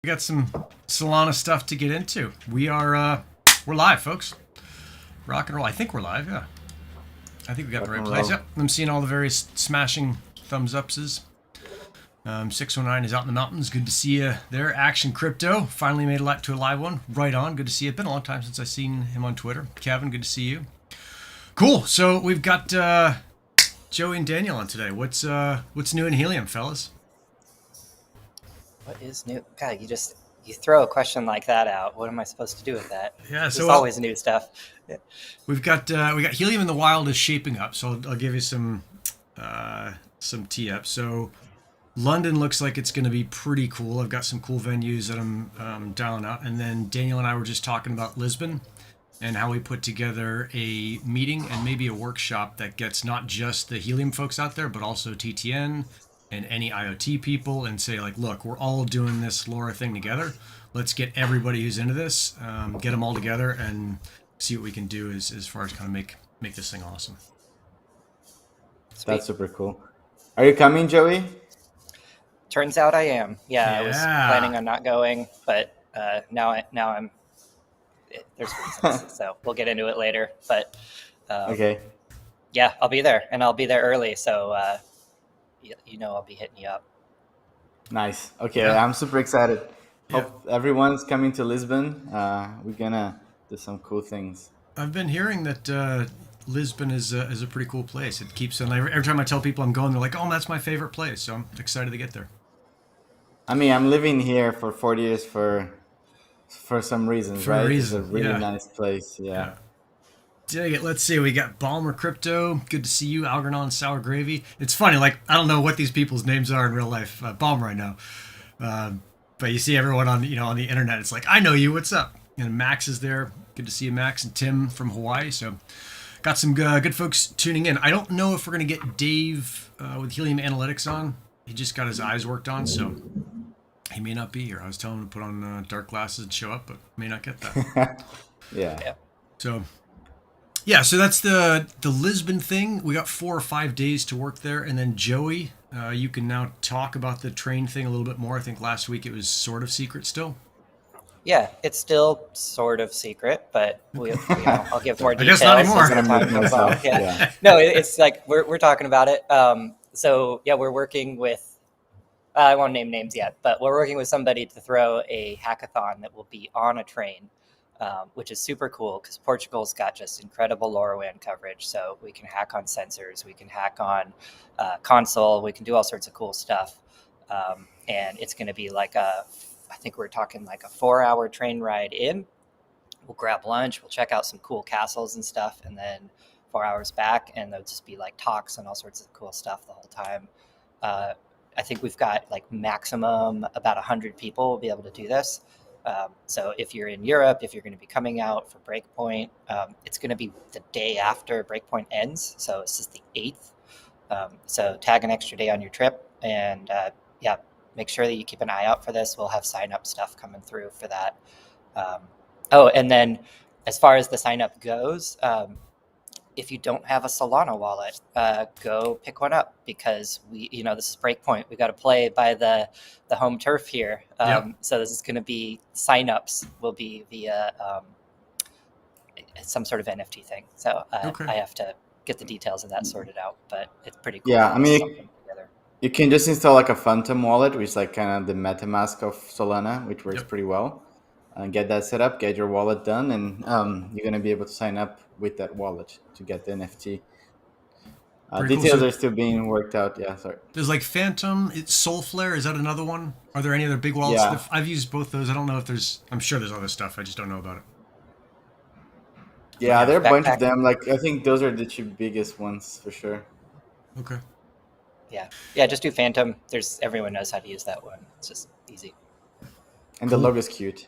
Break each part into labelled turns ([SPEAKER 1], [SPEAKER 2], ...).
[SPEAKER 1] We got some Solana stuff to get into. We're live, folks. Rock and roll. I think we're live. Yeah, I think we got the right place. Yep, I'm seeing all the various smashing thumbs upses. 619 is out in the mountains. Good to see you there. Action Crypto finally made it to a live one. Right on. Good to see you. It's been a long time since I've seen him on Twitter. Kevin, good to see you. Cool. So we've got Joey and Daniel on today. What's new in Helium, fellas?
[SPEAKER 2] What is new? God, you throw a question like that out. What am I supposed to do with that?
[SPEAKER 1] Yeah,
[SPEAKER 2] There's
[SPEAKER 1] so
[SPEAKER 2] always new stuff.
[SPEAKER 1] we got Helium in the Wild is shaping up. So I'll give you some tee up. So London looks like it's going to be pretty cool. I've got some cool venues that I'm dialing out, and then Daniel and I were just talking about Lisbon and how we put together a meeting and maybe a workshop that gets not just the Helium folks out there, but also TTN and any IoT people, and say like, look, we're all doing this LoRa thing together. Let's get everybody who's into this, get them all together, and see what we can do as far as kind of make this thing awesome.
[SPEAKER 2] Sweet.
[SPEAKER 3] That's super cool. Are you coming, Joey?
[SPEAKER 2] Turns out I am. Yeah, I was
[SPEAKER 1] Yeah.
[SPEAKER 2] planning on not going, but now I'm. There's reasons, so we'll get into it later. But
[SPEAKER 3] Okay.
[SPEAKER 2] yeah, I'll be there, and I'll be there early. So I'll be hitting you up.
[SPEAKER 3] Nice. Okay,
[SPEAKER 1] Yeah.
[SPEAKER 3] I'm super excited.
[SPEAKER 1] Yeah.
[SPEAKER 3] Hope everyone's coming to Lisbon. We're gonna do some cool things.
[SPEAKER 1] I've been hearing that Lisbon is a pretty cool place. It keeps on every time I tell people I'm going, they're like, "Oh, that's my favorite place." So I'm excited to get there.
[SPEAKER 3] I mean, I'm living here for 40 years for some reasons,
[SPEAKER 1] For a
[SPEAKER 3] right?
[SPEAKER 1] reason,
[SPEAKER 3] It's a really
[SPEAKER 1] yeah.
[SPEAKER 3] nice place. Yeah.
[SPEAKER 1] Dig it. Let's see. We got Balmer Crypto. Good to see you. Algernon Sour Gravy. It's funny. Like, I don't know what these people's names are in real life. Balmer, I know. But you see everyone on the internet. It's like, I know you. What's up? And Max is there. Good to see you, Max, and Tim from Hawaii. So got some good folks tuning in. I don't know if we're going to get Dave with Helium Analytics on. He just got his eyes worked on, so he may not be here. I was telling him to put on dark glasses and show up, but may not get that.
[SPEAKER 3] Yeah.
[SPEAKER 1] So, yeah, so that's the Lisbon thing. We got 4 or 5 days to work there, and then Joey, you can now talk about the train thing a little bit more. I think last week it was sort of secret still.
[SPEAKER 2] Yeah, it's still sort of secret, but I'll give more
[SPEAKER 1] I
[SPEAKER 2] details.
[SPEAKER 1] guess not anymore.
[SPEAKER 2] as the time goes on.
[SPEAKER 3] Myself, yeah.
[SPEAKER 2] No, it's like we're talking about it. So yeah, we're working with. I won't name names yet, but we're working with somebody to throw a hackathon that will be on a train, which is super cool because Portugal's got just incredible LoRaWAN coverage. So we can hack on sensors, we can hack on console, we can do all sorts of cool stuff, and it's going to be like I think we're talking like a 4-hour train ride in. We'll grab lunch, we'll check out some cool castles and stuff, and then 4 hours back, and there'll just be like talks and all sorts of cool stuff the whole time. I think we've got like maximum about 100 people will be able to do this. So if you're in Europe, if you're going to be coming out for Breakpoint, it's going to be the day after Breakpoint ends. So it's just the 8th. So tag an extra day on your trip, and yeah, make sure that you keep an eye out for this. We'll have sign up stuff coming through for that. And then as far as the sign up goes, if you don't have a Solana wallet, go pick one up because this is Breakpoint. We got to play by the home turf here. So this is going to be signups will be via some sort of NFT thing. So
[SPEAKER 1] Okay.
[SPEAKER 2] I have to get the details of that sorted out, but it's pretty cool.
[SPEAKER 3] Yeah, I mean,
[SPEAKER 2] Something together.
[SPEAKER 3] You can just install like a Phantom wallet, which is like kind of the MetaMask of Solana, which works
[SPEAKER 1] Yep.
[SPEAKER 3] pretty well. And get that set up, get your wallet done, and you're going to be able to sign up with that wallet to get the NFT.
[SPEAKER 1] Pretty cool.
[SPEAKER 3] Details
[SPEAKER 1] So-
[SPEAKER 3] are still being worked out. Yeah, sorry.
[SPEAKER 1] There's like Phantom. It's Soulflare. Is that another one? Are there any other big wallets?
[SPEAKER 3] Yeah.
[SPEAKER 1] I've used both those. I don't know if there's. I'm sure there's other stuff. I just don't know about it.
[SPEAKER 3] Yeah, there are a bunch of
[SPEAKER 2] Backpack.
[SPEAKER 3] them. Like I think those are the two biggest ones for sure.
[SPEAKER 1] Okay.
[SPEAKER 2] Yeah, just do Phantom. Everyone knows how to use that one. It's just easy.
[SPEAKER 3] And
[SPEAKER 1] Cool.
[SPEAKER 3] the logo's cute.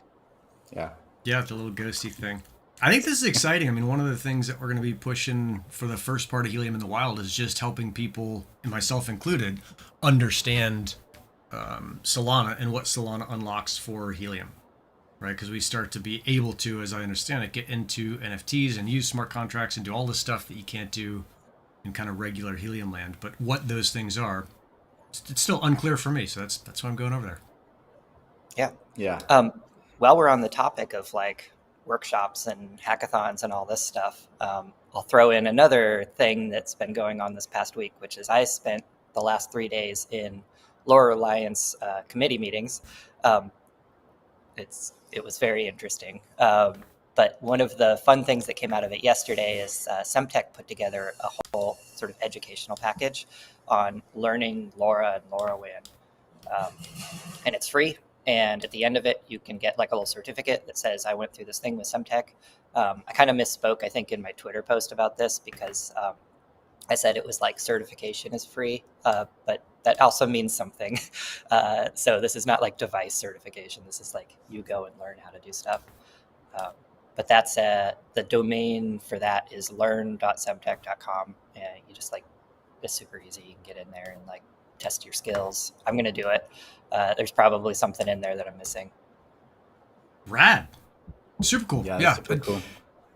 [SPEAKER 3] Yeah.
[SPEAKER 1] Yeah, the little ghosty thing. I think this is exciting. I mean, one of the things that we're going to be pushing for the first part of Helium in the Wild is just helping people, and myself included, understand Solana and what Solana unlocks for Helium, right? Because we start to be able to, as I understand it, get into NFTs and use smart contracts and do all the stuff that you can't do in kind of regular Helium land. But what those things are, it's still unclear for me. So that's why I'm going over there.
[SPEAKER 2] Yeah.
[SPEAKER 3] Yeah.
[SPEAKER 2] While we're on the topic of like workshops and hackathons and all this stuff, I'll throw in another thing that's been going on this past week, which is I spent the last 3 days in Laurel Alliance committee meetings. Um, it was very interesting. But one of the fun things that came out of it yesterday is Semtech put together a whole sort of educational package on learning LoRa and LoRaWAN, and it's free. And at the end of it, you can get like a little certificate that says I went through this thing with Semtech. I kind of misspoke, I think, in my Twitter post about this because I said it was like certification is free, but that also means something. So this is not like device certification. This is like you go and learn how to do stuff. But that's the domain for that is learn.semtech.com, and you just like it's super easy. You can get in there and like test your skills. I'm gonna do it. There's probably something in there that I'm missing.
[SPEAKER 1] Rad. Super cool.
[SPEAKER 3] Yeah,
[SPEAKER 1] Yeah.
[SPEAKER 3] that's super cool.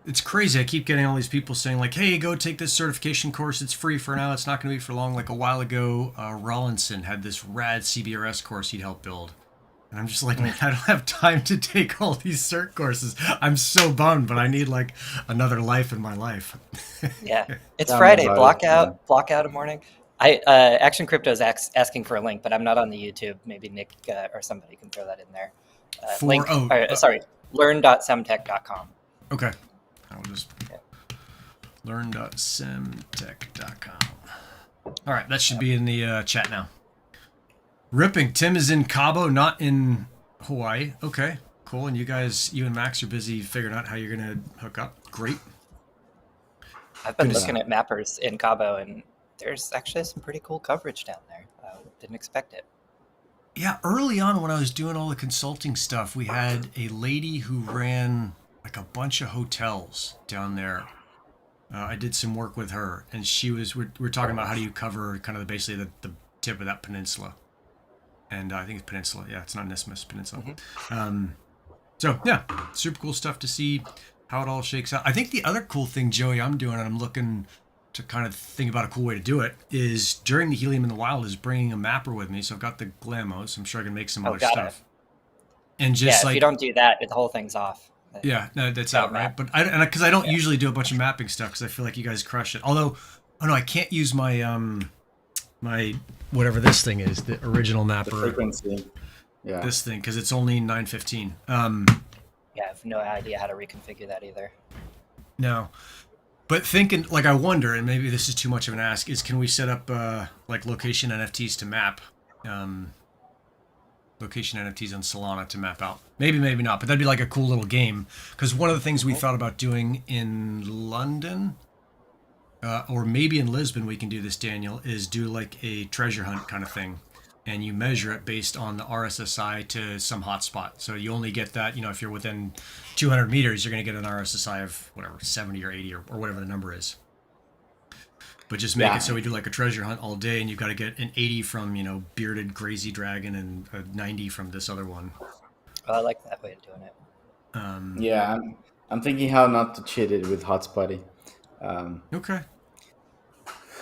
[SPEAKER 1] It's crazy. I keep getting all these people saying like, hey, go take this certification course. It's free for now. It's not going to be for long. Like a while ago, Rollinson had this rad CBRS course he'd helped build. And I'm just like, man, I don't have time to take all these cert courses. I'm so bummed, but I need like another life in my life.
[SPEAKER 2] Yeah, it's
[SPEAKER 3] Tell me
[SPEAKER 2] Friday.
[SPEAKER 3] about it.
[SPEAKER 2] Block out a morning. I Action Crypto is asking for a link, but I'm not on the YouTube. Maybe Nick or somebody can throw that in there. Sorry, learn.semtech.com.
[SPEAKER 1] Okay. I'll just learn.semtech.com. All right, that should be in the chat now. Ripping. Tim is in Cabo, not in Hawaii. Okay, cool. And you and Max are busy figuring out how you're going to hook up. Great.
[SPEAKER 2] I've been looking at mappers in Cabo, and there's actually some pretty cool coverage down there. Didn't expect it.
[SPEAKER 1] Yeah, early on when I was doing all the consulting stuff, we had a lady who ran like a bunch of hotels down there. I did some work with her, and we're talking about how do you cover kind of basically the tip of that peninsula. And I think it's peninsula. Yeah, it's not an isthmus, peninsula. Mm-hmm. So yeah, super cool stuff to see how it all shakes out. I think the other cool thing, Joey, I'm doing, and I'm looking to kind of think about a cool way to do it, is during the Helium in the Wild is bringing a mapper with me. So I've got the Glamos. I'm sure I can make some other stuff. And just
[SPEAKER 2] if you don't do that, the whole thing's off.
[SPEAKER 1] Yeah, no, that's out, right? But because I don't usually do a bunch of mapping stuff because I feel like you guys crush it. Although, oh no, I can't use my my whatever this thing is, the original mapper.
[SPEAKER 3] The frequency. Yeah.
[SPEAKER 1] This thing because it's only 915.
[SPEAKER 2] Yeah, I have no idea how to reconfigure that either.
[SPEAKER 1] No, but thinking like I wonder, and maybe this is too much of an ask, is can we set up like location NFTs to map? Location NFTs on Solana to map out. Maybe not, but that'd be like a cool little game. Because one of the things we thought about doing in London, or maybe in Lisbon, we can do this, Daniel, is do like a treasure hunt kind of thing. And you measure it based on the RSSI to some hotspot. So you only get that, if you're within 200 meters, you're going to get an RSSI of whatever, 70 or 80 or whatever the number is. But just make it so we do like a treasure hunt all day, and you've got to get an 80 from, Bearded Crazy Dragon and a 90 from this other one.
[SPEAKER 2] Well, I like that way of doing it.
[SPEAKER 3] Yeah, I'm thinking how not to cheat it with Hotspotty.
[SPEAKER 1] Okay.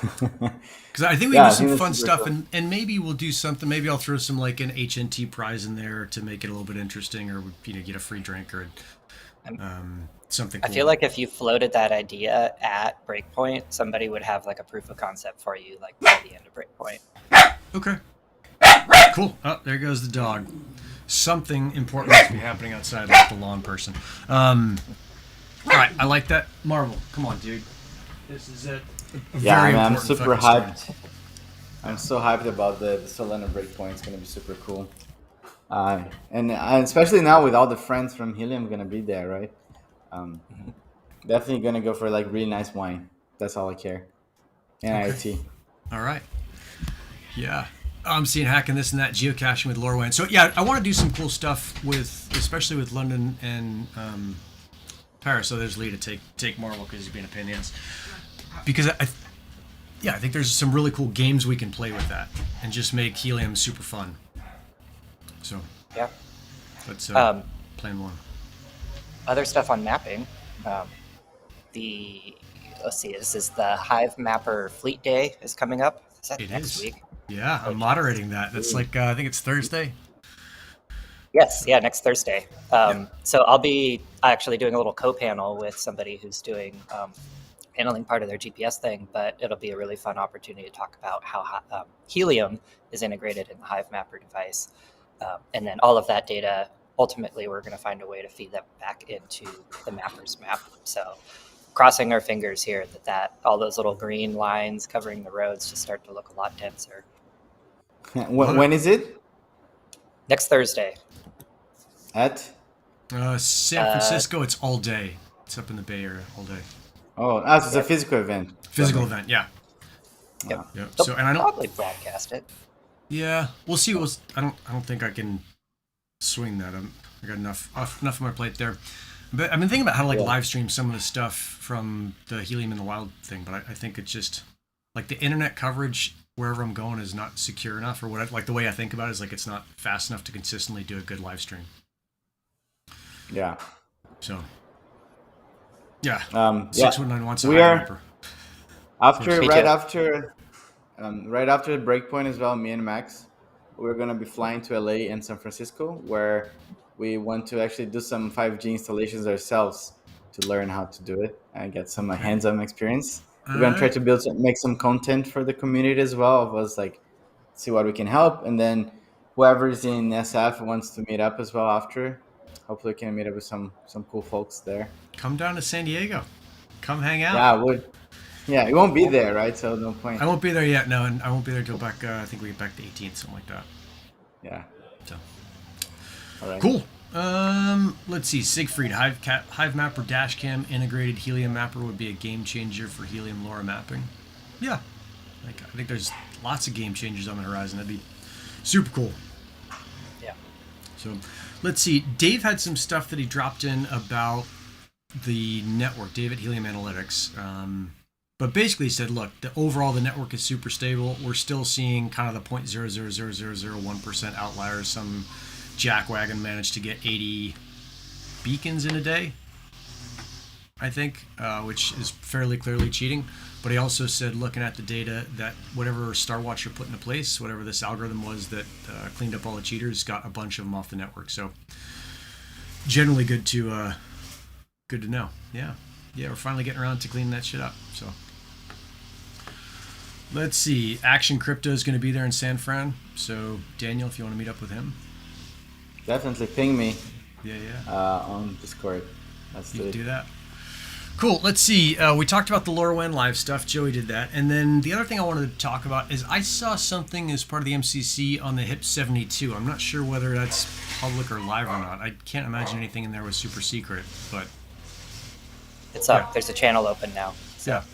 [SPEAKER 1] Because I think we can do some fun stuff, cool. and maybe we'll do something. Maybe I'll throw some like an HNT prize in there to make it a little bit interesting, or get a free drink or something cool.
[SPEAKER 2] I feel like if you floated that idea at Breakpoint, somebody would have like a proof of concept for you, like by the end of Breakpoint.
[SPEAKER 1] Okay. Cool. Oh, there goes the dog. Something important must be happening outside, like the lawn person. All right, I like that. Marvel, come on, dude. This is it.
[SPEAKER 3] I'm super hyped. I'm so hyped about the Solana Breakpoint. It's going to be super cool. And especially now with all the friends from Helium going to be there, right? Definitely going to go for like really nice wine. That's all I care. And IoT.
[SPEAKER 1] All right. Yeah. I'm seeing hacking this and that, geocaching with LoRaWAN. So yeah, I want to do some cool stuff especially with London and Paris. So there's Lee to take Marvel because he's being a pain in the ass. Because I think there's some really cool games we can play with that and just make Helium super fun. So
[SPEAKER 2] yeah,
[SPEAKER 1] let's plan one.
[SPEAKER 2] Other stuff on mapping. Let's see, this is the Hive Mapper Fleet Day is coming up. Is that next week?
[SPEAKER 1] Yeah, I'm moderating that. That's like I think it's Thursday.
[SPEAKER 2] Yes, yeah, next Thursday. So I'll be actually doing a little co-panel with somebody who's doing handling part of their GPS thing, but it'll be a really fun opportunity to talk about how Helium is integrated in the Hive Mapper device. And then all of that data, ultimately, we're going to find a way to feed that back into the Mapper's map. So crossing our fingers here that all those little green lines covering the roads just start to look a lot denser.
[SPEAKER 3] When is it?
[SPEAKER 2] Next Thursday.
[SPEAKER 3] At?
[SPEAKER 1] San Francisco, it's all day. It's up in the Bay Area all day.
[SPEAKER 3] Oh, so it's a physical event.
[SPEAKER 1] Physical event, yeah.
[SPEAKER 2] Yep.
[SPEAKER 1] Yep. So, and I don't
[SPEAKER 2] probably broadcast it.
[SPEAKER 1] Yeah, we'll see. I don't think I can swing that. I got enough on my plate there. But I've been thinking about how to live stream some of the stuff from the Helium in the Wild thing. But I think it's just like the internet coverage wherever I'm going is not secure enough, or what. Like the way I think about it is like it's not fast enough to consistently do a good live stream.
[SPEAKER 3] Yeah.
[SPEAKER 1] So. Yeah. 619 wants
[SPEAKER 3] we are right after the break point as well. Me and Max, we're gonna be flying to LA and San Francisco, where we want to actually do some 5G installations ourselves to learn how to do it and get some hands-on experience. We're gonna try to make some content for the community as well, of us like see what we can help, and then whoever's in SF wants to meet up as well after. Hopefully, we can meet up with some cool folks there.
[SPEAKER 1] Come down to San Diego. Come hang out.
[SPEAKER 3] Yeah, I would. Yeah, you won't be there, right? So no point.
[SPEAKER 1] I won't be there yet. No, and I won't be there till back. I think we get back the 18th, something like that.
[SPEAKER 3] Yeah.
[SPEAKER 1] So.
[SPEAKER 3] All right.
[SPEAKER 1] Cool. Let's see. Siegfried, Hive Mapper Dashcam integrated Helium Mapper would be a game changer for Helium LoRa mapping. Yeah. I think there's lots of game changers on the horizon. That'd be super cool.
[SPEAKER 2] Yeah.
[SPEAKER 1] So, let's see. Dave had some stuff that he dropped in about the network. Dave at Helium Analytics. But basically he said, look, the network is super stable. We're still seeing kind of the 0.000001% outliers. Some jackwagon managed to get 80 beacons in a day, I think, which is fairly clearly cheating. But he also said, looking at the data, that whatever Star Watch you're put into place, whatever this algorithm was that cleaned up all the cheaters, got a bunch of them off the network. So generally good to know. Yeah, we're finally getting around to cleaning that shit up. So let's see. Action Crypto is going to be there in San Fran. So Daniel, if you want to meet up with him,
[SPEAKER 3] definitely ping me.
[SPEAKER 1] Yeah.
[SPEAKER 3] On Discord. Let's do
[SPEAKER 1] that. Cool. Let's see. We talked about the LoRaWAN live stuff. Joey did that. And then the other thing I wanted to talk about is I saw something as part of the MCC on the HIP 72. I'm not sure whether that's public or live or not. I can't imagine anything in there was super secret, but
[SPEAKER 2] it's up. There's a channel open now. So.
[SPEAKER 1] Yeah.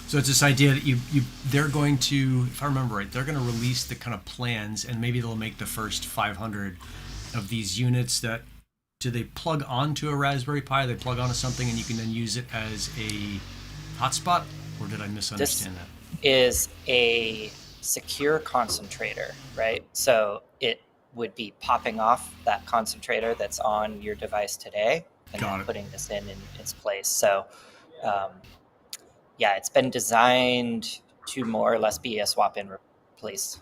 [SPEAKER 1] So it's this idea that they're going to, if I remember right, they're going to release the kind of plans, and maybe they'll make the first 500 of these units that. Do they plug onto a Raspberry Pi? They plug onto something and you can then use it as a hotspot? Or did I misunderstand that?
[SPEAKER 2] This is a secure concentrator, right? So it would be popping off that concentrator that's on your device today and then putting this in its place. So, it's been designed to more or less be a swap in replace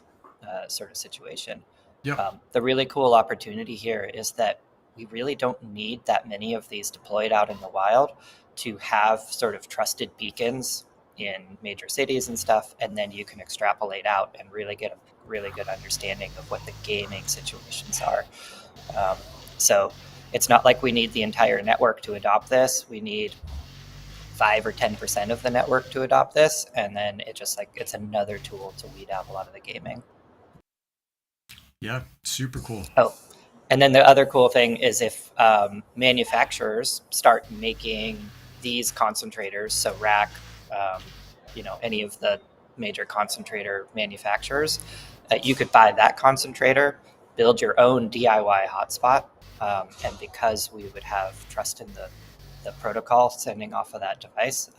[SPEAKER 2] sort of situation.
[SPEAKER 1] Yeah.
[SPEAKER 2] The really cool opportunity here is that we really don't need that many of these deployed out in the wild to have sort of trusted beacons in major cities and stuff, and then you can extrapolate out and really get a really good understanding of what the gaming situations are. So it's not like we need the entire network to adopt this. We need 5 or 10% of the network to adopt this, and then it's another tool to weed out a lot of the gaming.
[SPEAKER 1] Yeah, super cool.
[SPEAKER 2] Oh. And then the other cool thing is if manufacturers start making these concentrators, so Rack, any of the major concentrator manufacturers, you could buy that concentrator, build your own DIY hotspot, and because we would have trust in the protocol sending off of that device,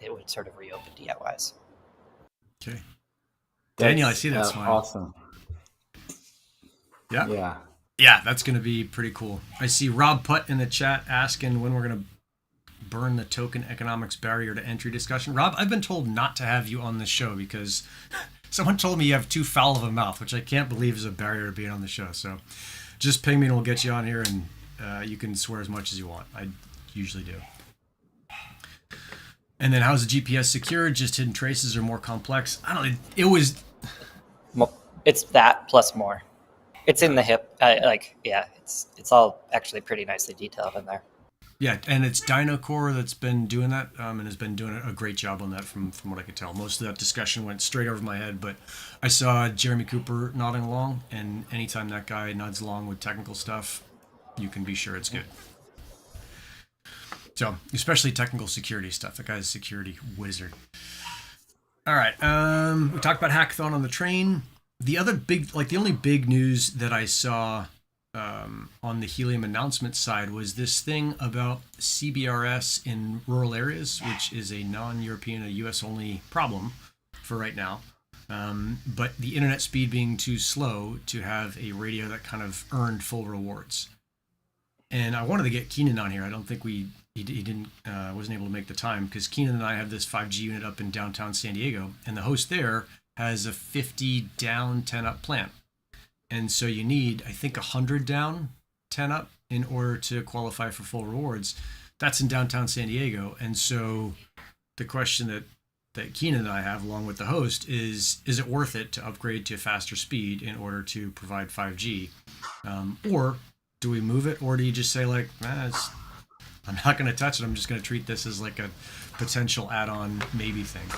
[SPEAKER 2] it would sort of reopen DIYs.
[SPEAKER 1] Okay. Daniel, I see that smile.
[SPEAKER 3] Awesome.
[SPEAKER 1] Yeah.
[SPEAKER 3] Yeah.
[SPEAKER 1] Yeah, that's going to be pretty cool. I see Rob Putt in the chat asking when we're going to burn the token economics barrier to entry discussion. Rob, I've been told not to have you on the show because someone told me you have too foul of a mouth, which I can't believe is a barrier to being on the show. So just ping me and we'll get you on here, and you can swear as much as you want. I usually do. And then how's the GPS secured? Just hidden traces or more complex? I don't know. It was...
[SPEAKER 2] It's that plus more. It's in the hip. It's all actually pretty nicely detailed in there.
[SPEAKER 1] Yeah, and it's DynoCore that's been doing that and has been doing a great job on that from what I could tell. Most of that discussion went straight over my head, but I saw Jeremy Cooper nodding along, and anytime that guy nods along with technical stuff, you can be sure it's good. So, especially technical security stuff. That guy's a security wizard. All right, we talked about Hackathon on the train. The only big news that I saw on the Helium announcement side was this thing about CBRS in rural areas, which is a non-European, a US only problem for right now. But the internet speed being too slow to have a radio that kind of earned full rewards. And I wanted to get Keenan on here. I don't think he wasn't able to make the time, because Keenan and I have this 5G unit up in downtown San Diego, and the host there has a 50 down, 10 up plant. And so you need, I think, 100 down, 10 up in order to qualify for full rewards. That's in downtown San Diego. And so the question that Keenan and I have, along with the host, is it worth it to upgrade to a faster speed in order to provide 5G? Or do we move it? Or do you just say, like, I'm not going to touch it. I'm just going to treat this as like a potential add-on maybe thing.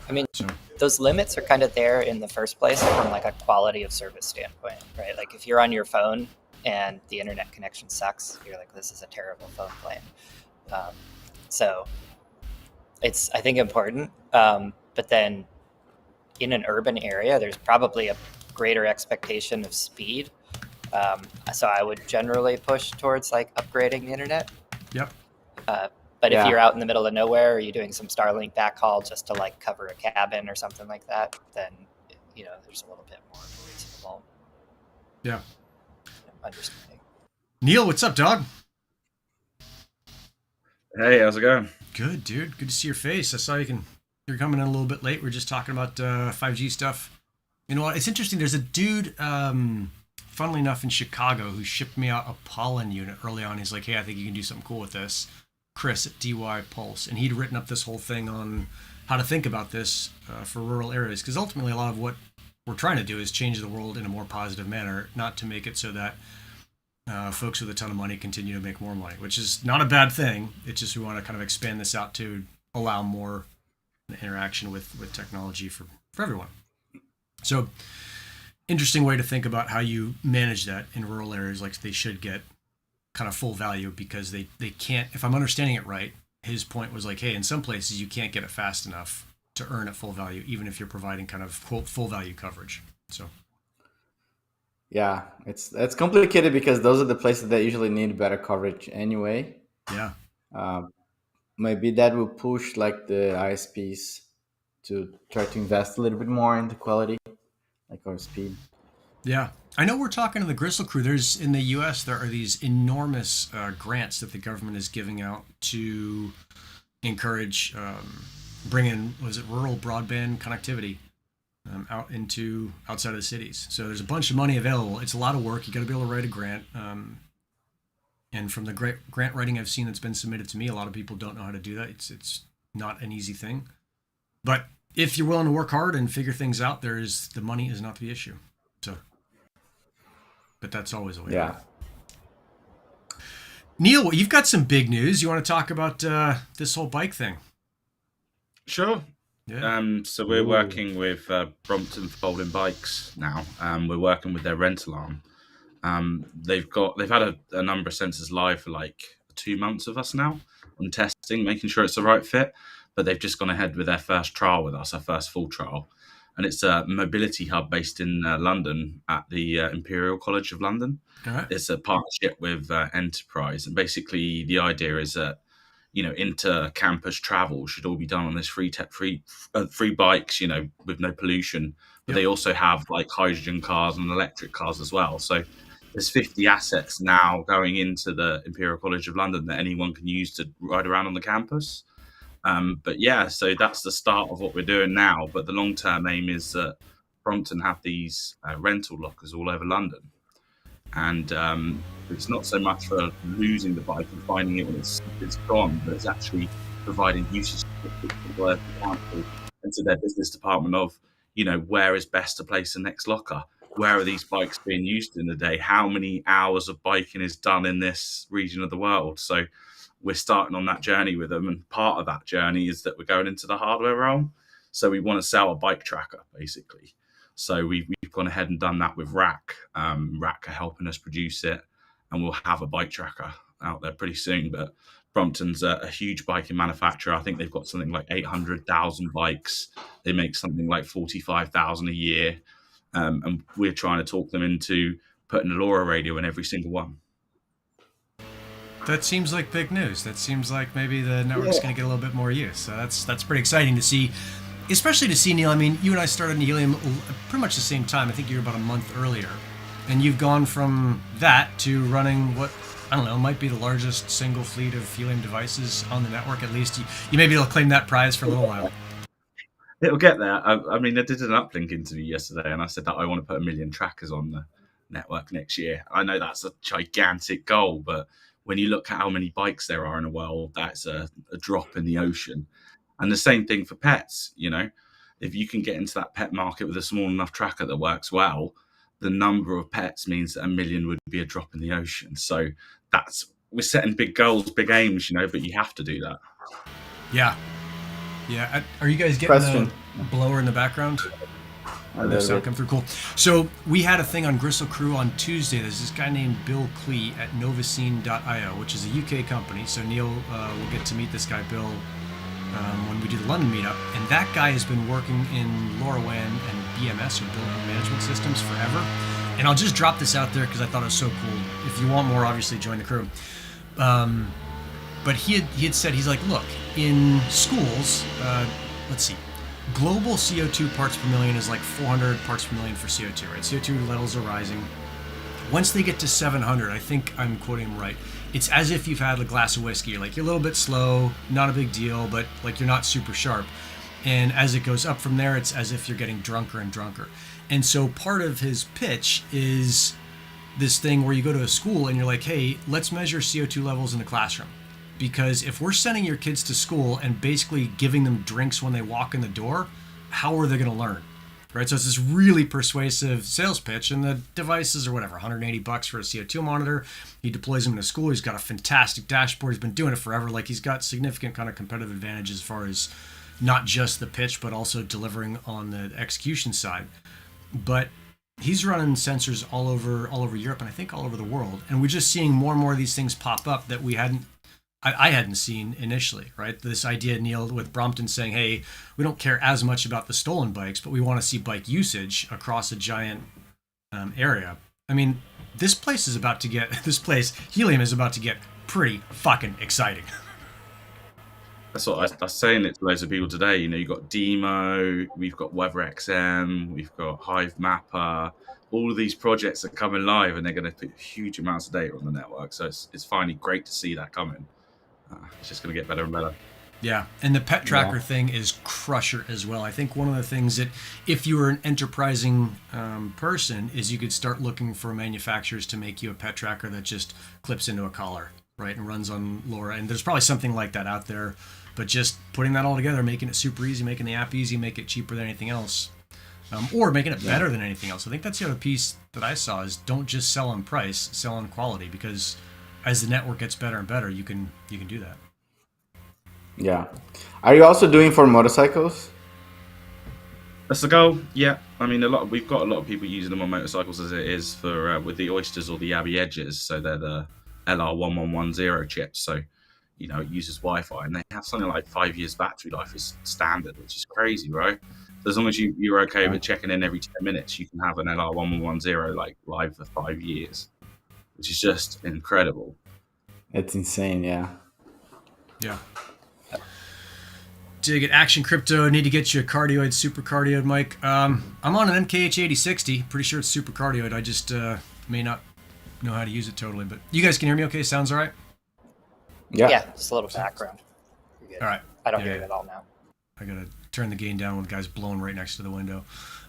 [SPEAKER 2] I mean, those limits are kind of there in the first place from like a quality of service standpoint, right? Like if you're on your phone and the internet connection sucks, you're like, this is a terrible phone plan. So it's, I think, important. But then in an urban area, there's probably a greater expectation of speed. So I would generally push towards like upgrading the internet.
[SPEAKER 1] Yep.
[SPEAKER 2] But if you're out in the middle of nowhere, or you're doing some Starlink backhaul just to like cover a cabin or something like that, then there's a little bit more of a reasonable understanding.
[SPEAKER 1] Neil, what's up, dog?
[SPEAKER 4] Hey, how's it going?
[SPEAKER 1] Good, dude. Good to see your face. I saw you're coming in a little bit late. We're just talking about 5G stuff. You know what? It's interesting. There's a dude, funnily enough, in Chicago who shipped me out a pollen unit early on. He's like, hey, I think you can do something cool with this. Chris at DY Pulse, and he'd written up this whole thing on how to think about this for rural areas, because ultimately a lot of what we're trying to do is change the world in a more positive manner, not to make it so that folks with a ton of money continue to make more money, which is not a bad thing. It's just we want to kind of expand this out to allow more interaction with technology for everyone. So interesting way to think about how you manage that in rural areas. Like they should get kind of full value, because they can't, if I'm understanding it right, his point was like, hey, in some places you can't get it fast enough to earn at full value, even if you're providing kind of quote full value coverage. So
[SPEAKER 3] yeah, it's complicated because those are the places that usually need better coverage anyway.
[SPEAKER 1] Yeah.
[SPEAKER 3] Maybe that will push like the ISPs to try to invest a little bit more in the quality, like our speed.
[SPEAKER 1] Yeah. I know we're talking to the Gristle crew. There's in the U.S. there are these enormous grants that the government is giving out to encourage bringing, rural broadband connectivity outside of the cities. So there's a bunch of money available. It's a lot of work. You got to be able to write a grant. And from the grant writing I've seen that's been submitted to me, a lot of people don't know how to do that. It's not an easy thing. But if you're willing to work hard and figure things out, the money is not the issue. So. But that's always a way.
[SPEAKER 3] Yeah.
[SPEAKER 1] Neil, you've got some big news. You want to talk about this whole bike thing?
[SPEAKER 4] Sure.
[SPEAKER 1] Yeah.
[SPEAKER 4] So we're working with Brompton Folding Bikes now. We're working with their rental arm. They've had a number of sensors live for like 2 months with us now on testing, making sure it's the right fit. But they've just gone ahead with their first trial with us, our first full trial. And it's a mobility hub based in London at the Imperial College of London.
[SPEAKER 1] Right.
[SPEAKER 4] It's a partnership with Enterprise. And basically the idea is that, inter-campus travel should all be done on this free bikes, with no pollution. But They also have like hydrogen cars and electric cars as well. So there's 50 assets now going into the Imperial College of London that anyone can use to ride around on the campus. So that's the start of what we're doing now. But the long-term aim is that Brompton have these rental lockers all over London. and it's not so much for losing the bike and finding it when it's gone, but it's actually providing usage statistics to the local council and to their business department of, where is best to place the next locker? Where are these bikes being used in the day? How many hours of biking is done in this region of the world? So we're starting on that journey with them, and part of that journey is that we're going into the hardware realm. So we want to sell a bike tracker, basically. So we've gone ahead and done that with Rack. Rack are helping us produce it, and we'll have a bike tracker out there pretty soon. But Brompton's a huge biking manufacturer. I think they've got something like 800,000 bikes. They make something like 45,000 a year. And we're trying to talk them into putting a LoRa radio in every single one.
[SPEAKER 1] That seems like big news. That seems like maybe the network's going to get a little bit more use. So that's pretty exciting to see, especially to see, Neil. I mean, you and I started in Helium pretty much the same time. I think you were about a month earlier. And you've gone from that to running what, I don't know, might be the largest single fleet of Helium devices on the network. At least you may be able to claim that prize for a little while.
[SPEAKER 4] It'll get there. I mean, I did an uplink interview yesterday, and I said that I want to put 1 million trackers on the network next year. I know that's a gigantic goal, but when you look at how many bikes there are in the world, that's a drop in the ocean. And the same thing for pets. If you can get into that pet market with a small enough tracker that works well, the number of pets means that 1 million would be a drop in the ocean. So we're setting big goals, big aims, but you have to do that.
[SPEAKER 1] Yeah. Are you guys getting the blower in the background? The sound come through. Cool. So we had a thing on Gristle Crew on Tuesday. There's this guy named Bill Klee at novascene.io, which is a UK company. So Neil will get to meet this guy, Bill, when we do the London meetup. And that guy has been working in LoRaWAN and BMS, or Building Management Systems, forever. And I'll just drop this out there because I thought it was so cool. If you want more, obviously join the crew. But he had said, he's like, look, in schools, let's see, global CO2 parts per million is like 400 parts per million for CO2, right? CO2 levels are rising. Once they get to 700, I think I'm quoting him right, it's as if you've had a glass of whiskey. Like, you're a little bit slow, not a big deal, but like you're not super sharp. And as it goes up from there, it's as if you're getting drunker and drunker. And so part of his pitch is this thing where you go to a school and you're like, hey, let's measure CO2 levels in the classroom. Because if we're sending your kids to school and basically giving them drinks when they walk in the door, how are they going to learn? Right? So it's this really persuasive sales pitch, and the devices are whatever, $180 for a CO2 monitor. He deploys them in a school. He's got a fantastic dashboard. He's been doing it forever. Like, he's got significant kind of competitive advantage as far as not just the pitch, but also delivering on the execution side. But he's running sensors all over Europe, and I think all over the world. And we're just seeing more and more of these things pop up that I hadn't seen initially, right? This idea, Neil, with Brompton saying, hey, we don't care as much about the stolen bikes, but we want to see bike usage across a giant area. I mean, Helium is about to get pretty fucking exciting.
[SPEAKER 4] That's what I was saying it to loads of people today. You've got Demo, we've got WeatherXM, we've got Hive Mapper. All of these projects are coming live, and they're going to put huge amounts of data on the network. So it's finally great to see that coming. It's just going to get better and better.
[SPEAKER 1] Yeah, and the pet tracker thing is crusher as well. I think one of the things that, if you were an enterprising person, is you could start looking for manufacturers to make you a pet tracker that just clips into a collar, right, and runs on LoRa. And there's probably something like that out there, but just putting that all together, making it super easy, making the app easy, make it cheaper than anything else, or making it better than anything else. I think that's the other piece that I saw is don't just sell on price, sell on quality, because as the network gets better and better, you can do that.
[SPEAKER 3] Yeah. Are you also doing for motorcycles?
[SPEAKER 4] That's the goal. Yeah. I mean, we've got a lot of people using them on motorcycles as it is for with the Oysters or the Abbey Edges. So they're the LR1110 chips. So, it uses Wi-Fi, and they have something like 5 years battery life as standard, which is crazy, right? As long as you're okay with checking in every 10 minutes, you can have an LR1110 like live for 5 years, which is just incredible.
[SPEAKER 3] It's insane, yeah.
[SPEAKER 1] Yeah. Dig it. Action Crypto, need to get you a cardioid, super cardioid mic. I'm on an MKH8060. Pretty sure it's super cardioid. I just may not know how to use it totally, but you guys can hear me okay? Sounds all right?
[SPEAKER 2] Yeah, just a little background. You're good.
[SPEAKER 1] All right.
[SPEAKER 2] I don't hear it at all now.
[SPEAKER 1] I got to turn the gain down when the guy's blowing right next to the window.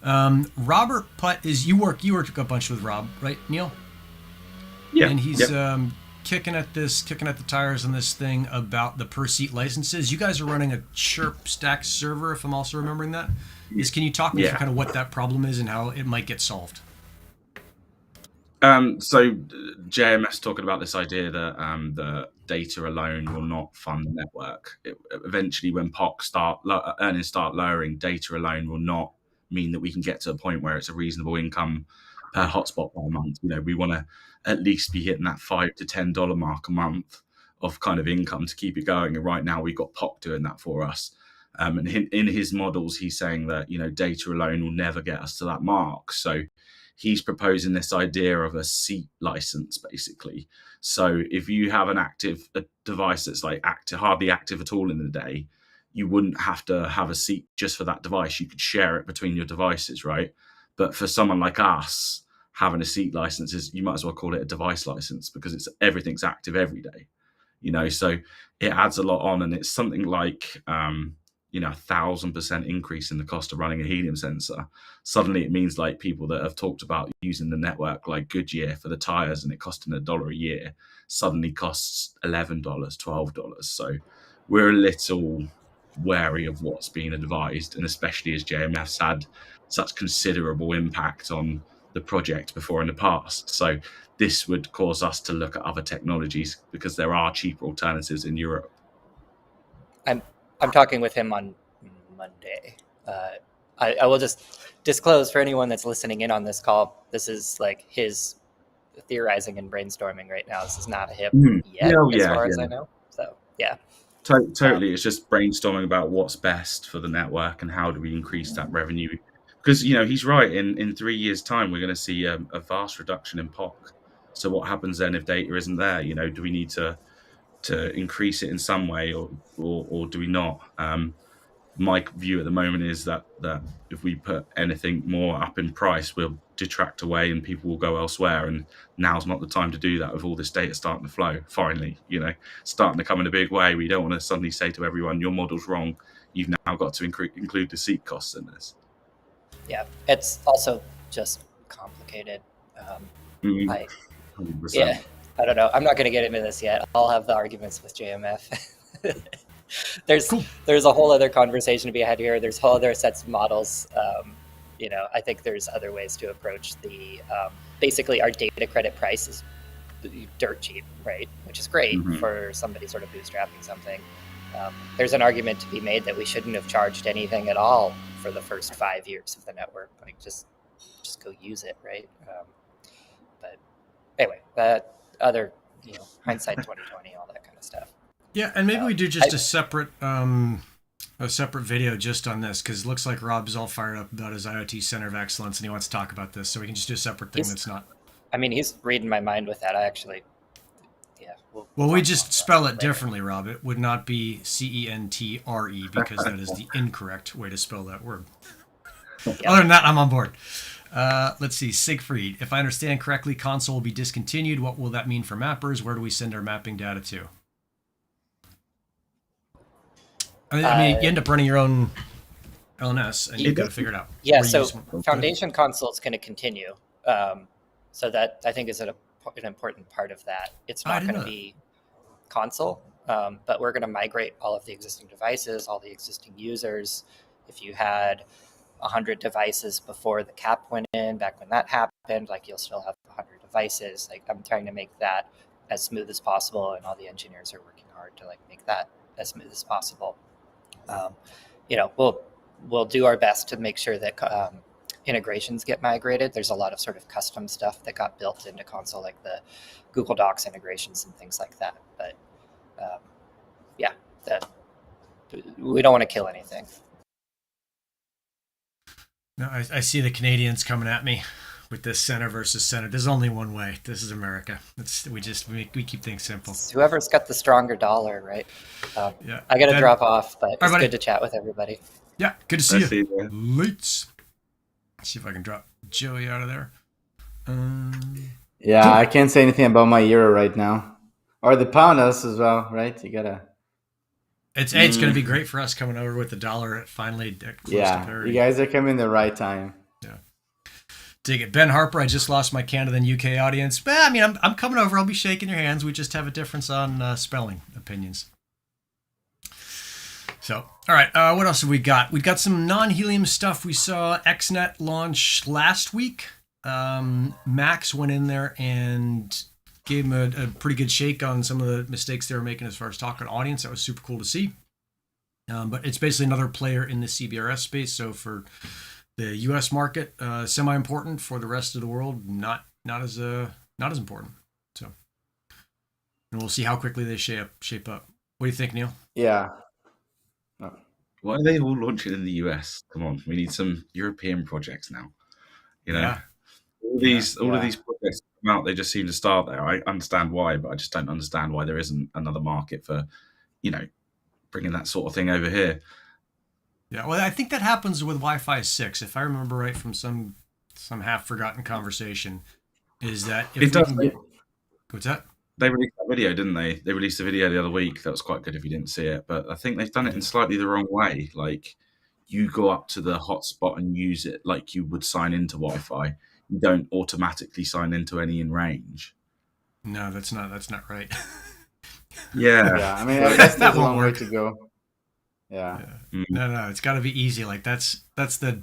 [SPEAKER 1] Robert Putt is, you work a bunch with Rob, right, Neil?
[SPEAKER 4] Yeah.
[SPEAKER 1] And he's kicking at the tires on this thing about the per seat licenses. You guys are running a Chirp Stack server, if I'm also remembering that. Can you talk me through kind of what that problem is and how it might get solved?
[SPEAKER 4] So JMS talking about this idea that the data alone will not fund the network. Eventually, when earnings start lowering, data alone will not mean that we can get to a point where it's a reasonable income per hotspot per month. We want to at least be hitting that $5 to $10 mark a month of kind of income to keep it going. And right now, we've got POC doing that for us. And in his models, he's saying that data alone will never get us to that mark. So he's proposing this idea of a seat license, basically. So if you have a device that's like hardly active at all in the day, you wouldn't have to have a seat just for that device. You could share it between your devices, right? But for someone like us, having a seat license you might as well call it a device license, because everything's active every day. So it adds a lot on, and it's something like 1,000% increase in the cost of running a helium sensor. Suddenly it means like people that have talked about using the network like Goodyear for the tires and it costing $1 a year suddenly costs $11, $12. So we're a little wary of what's being advised, and especially as JMF's had such considerable impact on the project before in the past. So this would cause us to look at other technologies, because there are cheaper alternatives in Europe.
[SPEAKER 2] I'm talking with him on Monday. I will just disclose for anyone that's listening in on this call, this is like his theorizing and brainstorming right now. This is not a HIP yet, as far as I know. So, yeah.
[SPEAKER 4] Totally. It's just brainstorming about what's best for the network and how do we increase that revenue. Because, he's right. In 3 years' time, we're going to see a vast reduction in POC. So what happens then if data isn't there? Do we need to increase it in some way, or do we not? My view at the moment is that if we put anything more up in price, we'll detract away and people will go elsewhere. And now's not the time to do that with all this data starting to flow. Finally, starting to come in a big way. We don't want to suddenly say to everyone, your model's wrong. You've now got to include the seat costs in this.
[SPEAKER 2] Yeah, it's also just complicated. I don't know. I'm not going to get into this yet. I'll have the arguments with JMF. There's a whole other conversation to be had here. There's whole other sets of models. I think there's other ways to approach the basically our data credit price is dirt cheap, right? Which is great for somebody sort of bootstrapping something. There's an argument to be made that we shouldn't have charged anything at all for the first 5 years of the network. Like just go use it, right? But anyway, that other hindsight 2020, all that kind of stuff.
[SPEAKER 1] Yeah, and maybe we do just a separate video just on this, because it looks like Rob's all fired up about his IoT Center of Excellence and he wants to talk about this. So we can just do a separate thing that's not.
[SPEAKER 2] I mean, he's reading my mind with that. I actually, yeah.
[SPEAKER 1] Well, we just spell it differently, Rob. It would not be CENTRE, because that is the incorrect way to spell that word. Yep. Other than that, I'm on board. Let's see, Siegfried. If I understand correctly, console will be discontinued. What will that mean for mappers? Where do we send our mapping data to? I mean, you end up running your own LNS, and you've got to figure it out.
[SPEAKER 2] Yeah, so Foundation console is going to continue. So that, I think, is an important part of that. It's not going to be console, but we're going to migrate all of the existing devices, all the existing users. If you had 100 devices before the cap went in, back when that happened, like you'll still have 100 devices. Like I'm trying to make that as smooth as possible, and all the engineers are working hard to make that as smooth as possible. We'll do our best to make sure that integrations get migrated. There's a lot of sort of custom stuff that got built into console, like the Google Docs integrations and things like that. But we don't want to kill anything.
[SPEAKER 1] No, I see the Canadians coming at me with this center versus center. There's only one way. This is America. We keep things simple.
[SPEAKER 2] It's whoever's got the stronger dollar, right? Yeah. I got to drop off, but it's good to chat with everybody.
[SPEAKER 1] Yeah, good to see you. Let's see if I can drop Joey out of there.
[SPEAKER 3] Yeah, I can't say anything about my euro right now, or the pound us as well, right? You gotta.
[SPEAKER 1] It's going to be great for us coming over with the dollar at finally close to parity.
[SPEAKER 3] You guys are coming the right time.
[SPEAKER 1] Yeah. Dig it. Ben Harper, I just lost my Canada and UK audience. But I mean, I'm coming over. I'll be shaking your hands. We just have a difference on spelling opinions. So, all right. What else have we got? We got some non-helium stuff. We saw XNet launch last week. Max went in there and gave him a pretty good shake on some of the mistakes they were making as far as talking to audience. That was super cool to see. But it's basically another player in the CBRS space. So for the U.S. market, semi-important. For the rest of the world, not as important. So, and we'll see how quickly they shape up. What do you think, Neil?
[SPEAKER 3] Yeah.
[SPEAKER 4] No. Why are they all launching in the US? Come on, we need some European projects now. You know, all of these projects come out. They just seem to start there. I understand why, but I just don't understand why there isn't another market for, bringing that sort of thing over here.
[SPEAKER 1] Yeah, well, I think that happens with Wi-Fi 6, if I remember right from some half-forgotten conversation, is that if
[SPEAKER 4] it does.
[SPEAKER 1] What's that?
[SPEAKER 4] They released that video, didn't they? They released a video the other week. That was quite good if you didn't see it. But I think they've done it in slightly the wrong way. Like, you go up to the hotspot and use it like you would sign into Wi-Fi. You don't automatically sign into any in range.
[SPEAKER 1] No, that's not right.
[SPEAKER 4] Yeah.
[SPEAKER 3] Yeah, I mean, that's a long way to go. Yeah.
[SPEAKER 1] No, it's got to be easy. Like that's the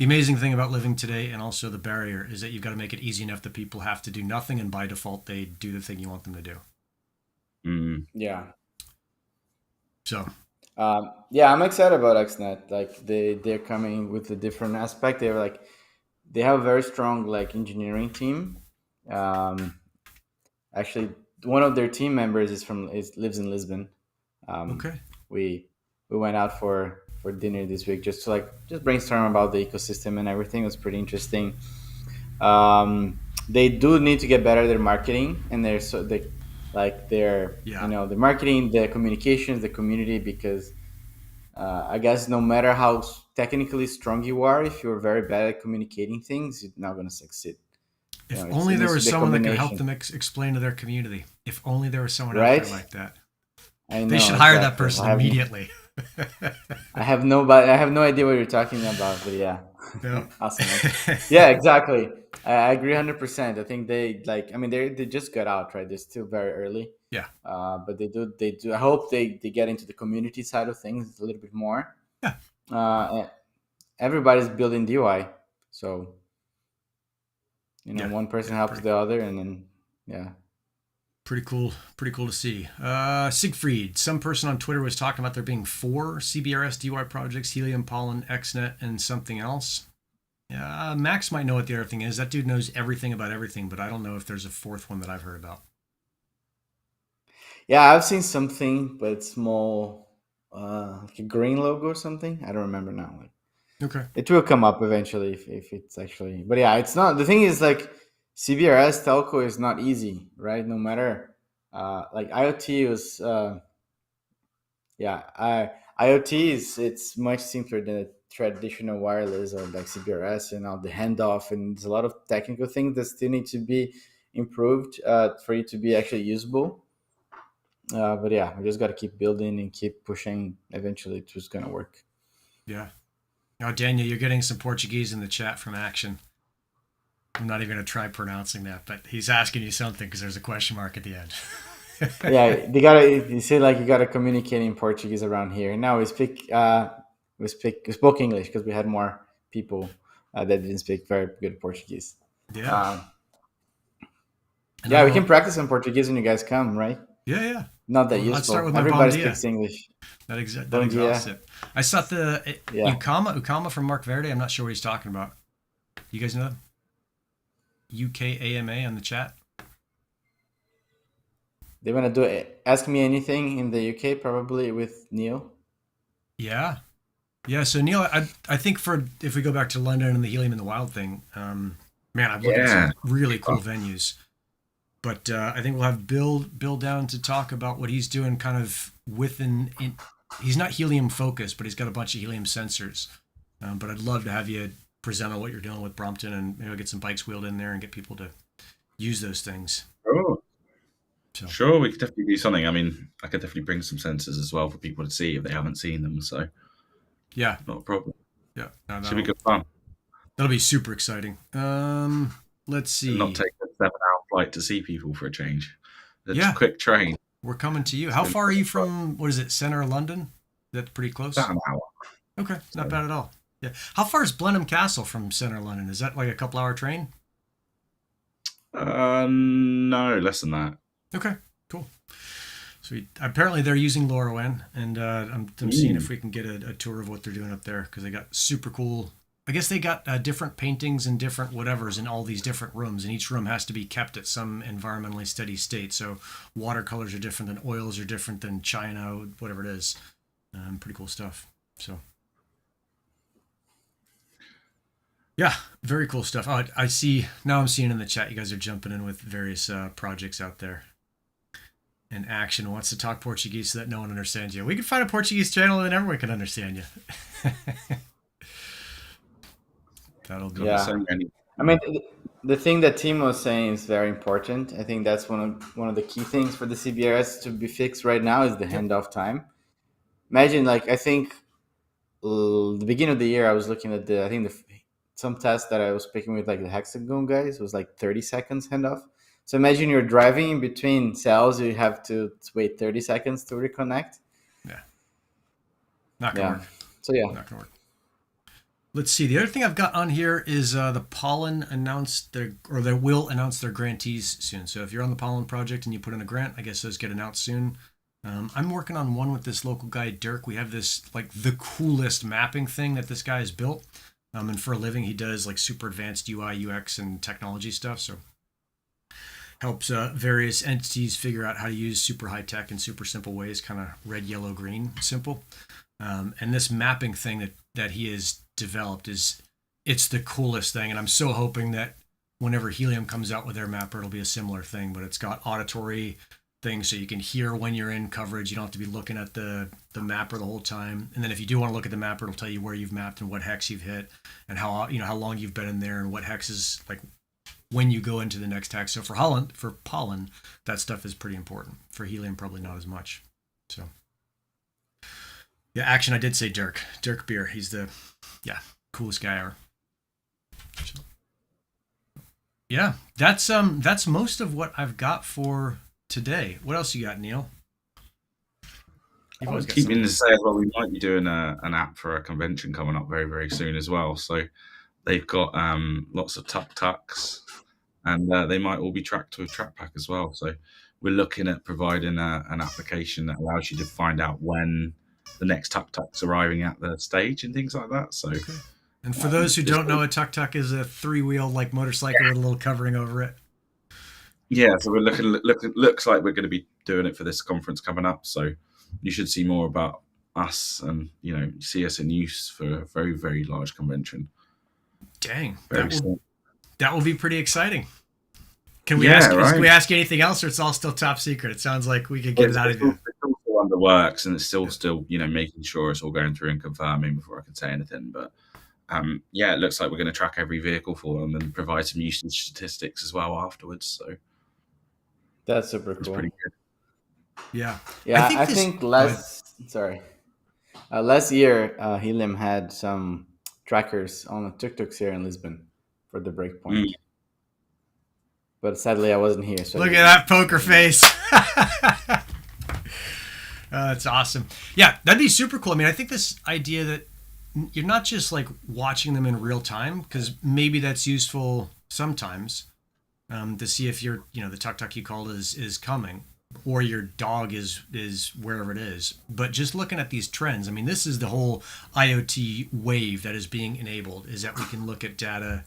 [SPEAKER 1] amazing thing about living today, and also the barrier is that you've got to make it easy enough that people have to do nothing, and by default they do the thing you want them to do.
[SPEAKER 3] Yeah.
[SPEAKER 1] So.
[SPEAKER 3] I'm excited about XNet. Like they're coming with a different aspect. They have a very strong engineering team. Actually, one of their team members lives in Lisbon.
[SPEAKER 1] Okay.
[SPEAKER 3] We went out for dinner this week just to brainstorm about the ecosystem and everything. It was pretty interesting. They do need to get better at their marketing and the marketing, the communications, the community, because I guess no matter how technically strong you are, if you're very bad at communicating things, you're not going to succeed.
[SPEAKER 1] If only there was someone that could help them explain to their community. If only there was someone out there like that.
[SPEAKER 3] I know,
[SPEAKER 1] they should hire that person immediately.
[SPEAKER 3] I have no idea what you're talking about, but yeah. Awesome. Yeah, exactly. I agree 100%. I think they just got out, right? They're still very early.
[SPEAKER 1] Yeah.
[SPEAKER 3] But they do. I hope they get into the community side of things a little bit more.
[SPEAKER 1] Yeah.
[SPEAKER 3] Everybody's building DUI, so one person helps the other, and then
[SPEAKER 1] Pretty cool to see. Siegfried, some person on Twitter was talking about there being 4 CBRS DUI projects: Helium, Pollen, XNet, and something else. Max might know what the other thing is. That dude knows everything about everything, but I don't know if there's a 4th one that I've heard about.
[SPEAKER 3] Yeah, I've seen something, but it's more like a green logo or something. I don't remember now.
[SPEAKER 1] Okay.
[SPEAKER 3] It will come up eventually if it's actually. But yeah, it's not. The thing is, CBRS telco is not easy, right? No matter IoT was IoT it's much simpler than a traditional wireless or CBRS, and all the handoff, and there's a lot of technical things that still need to be improved for it to be actually usable. But yeah, we just got to keep building and keep pushing. Eventually it's just gonna work.
[SPEAKER 1] Yeah. Now, Daniel, you're getting some Portuguese in the chat from Action. I'm not even going to try pronouncing that, but he's asking you something because there's a question mark at the end.
[SPEAKER 3] Yeah, you say you gotta communicate in Portuguese around here. Now we spoke English because we had more people that didn't speak very good Portuguese.
[SPEAKER 1] Yeah.
[SPEAKER 3] We can practice in Portuguese when you guys come, right?
[SPEAKER 1] Yeah.
[SPEAKER 3] Not that useful.
[SPEAKER 1] Let's start with
[SPEAKER 3] Everybody speaks English.
[SPEAKER 1] That exhausts it. I saw the Ukama from Mark Verde. I'm not sure what he's talking about. You guys know them? UKAMA on the chat.
[SPEAKER 3] They want to do it. Ask Me Anything in the UK, probably with Neil.
[SPEAKER 1] Yeah. So Neil, I think if we go back to London and the Helium in the Wild thing, I've looked at some really cool venues. But I think we'll have Bill down to talk about what he's doing kind of he's not helium focused, but he's got a bunch of helium sensors. But I'd love to have you present on what you're doing with Brompton, and maybe get some bikes wheeled in there and get people to use those things.
[SPEAKER 4] Sure, we could definitely do something. I mean, I could definitely bring some sensors as well for people to see if they haven't seen them. So,
[SPEAKER 1] yeah,
[SPEAKER 4] not a problem.
[SPEAKER 1] Yeah,
[SPEAKER 4] should be good fun.
[SPEAKER 1] That'll be super exciting. Let's see.
[SPEAKER 4] And not take a 7-hour flight to see people for a change. It's
[SPEAKER 1] Yeah.
[SPEAKER 4] a quick train.
[SPEAKER 1] We're coming to you. How far are you from, what is it, center of London? Is that pretty close?
[SPEAKER 4] About an hour.
[SPEAKER 1] Okay, not bad at all. Yeah. How far is Blenheim Castle from center of London? Is that like a couple-hour train?
[SPEAKER 4] No, less than that.
[SPEAKER 1] Okay, cool. Sweet. Apparently they're using Lorowan, and I'm seeing if we can get a tour of what they're doing up there, because they got super cool. I guess they got different paintings and different whatevers in all these different rooms, and each room has to be kept at some environmentally steady state. So watercolors are different than oils are different than china, whatever it is. Pretty cool stuff. So yeah, very cool stuff. Oh, I see. Now I'm seeing in the chat you guys are jumping in with various projects out there. And Action wants to talk Portuguese so that no one understands you. We can find a Portuguese channel and everyone can understand you. That'll be
[SPEAKER 3] Yeah. I mean, the thing that Tim was saying is very important. I think that's one of the key things for the CBRS to be fixed right now is the handoff time. Imagine, like, I think the beginning of the year I was looking at some tests that I was speaking with, like the Hexagon guys, was like 30 seconds handoff. So imagine you're driving in between cells, you have to wait 30 seconds to reconnect.
[SPEAKER 1] Yeah. Not gonna work.
[SPEAKER 3] So yeah.
[SPEAKER 1] Not gonna work. Let's see. The other thing I've got on here is the Pollen they will announce their grantees soon. So if you're on the Pollen project and you put in a grant, I guess those get announced soon. I'm working on one with this local guy, Dirk. We have this, like, the coolest mapping thing that this guy has built. And for a living, he does like super advanced UI, UX, and technology stuff. So helps various entities figure out how to use super high tech in super simple ways, kind of red, yellow, green, simple. And this mapping thing that he has developed it's the coolest thing. And I'm so hoping that whenever Helium comes out with their mapper, it'll be a similar thing, but it's got auditory things so you can hear when you're in coverage. You don't have to be looking at the mapper the whole time. And then if you do want to look at the mapper, it'll tell you where you've mapped and what hex you've hit and how long you've been in there and what hexes, like when you go into the next hex. So for Pollen, that stuff is pretty important. For Helium, probably not as much. So yeah, Action, I did say Dirk Beer. He's the coolest guy ever. So, yeah, that's most of what I've got for today. What else you got, Neil?
[SPEAKER 4] I was keeping to say as well, we might be doing an app for a convention coming up very, very soon as well. So they've got lots of tuk-tuks, and they might all be tracked with TrackPack as well. So we're looking at providing an application that allows you to find out when the next tuk-tuk's arriving at the stage and things like that. So,
[SPEAKER 1] okay. And for those who don't know, a tuk-tuk is a 3-wheel like motorcycle with a little covering over it.
[SPEAKER 4] Yeah, so we're looks like we're going to be doing it for this conference coming up. So you should see more about us and, see us in use for a very, very large convention.
[SPEAKER 1] Dang, that will be pretty exciting. Can we
[SPEAKER 4] Can
[SPEAKER 1] we ask anything else, or it's all still top secret? It sounds like we could get it out of here.
[SPEAKER 4] It's all still under works, and it's still making sure it's all going through and confirming before I can say anything. But it looks like we're going to track every vehicle for them and provide some usage statistics as well afterwards. So
[SPEAKER 3] that's super cool.
[SPEAKER 4] It's pretty good.
[SPEAKER 3] Yeah. I think last year Helium had some trackers on the tuk-tuks here in Lisbon for the breakpoint. But sadly I wasn't here. So
[SPEAKER 1] look at that poker face. That's awesome. Yeah, that'd be super cool. I mean, I think this idea that you're not just like watching them in real time, because maybe that's useful sometimes to see if the tuk-tuk you called is coming, or your dog is wherever it is. But just looking at these trends, I mean, this is the whole IoT wave that is being enabled, is that we can look at data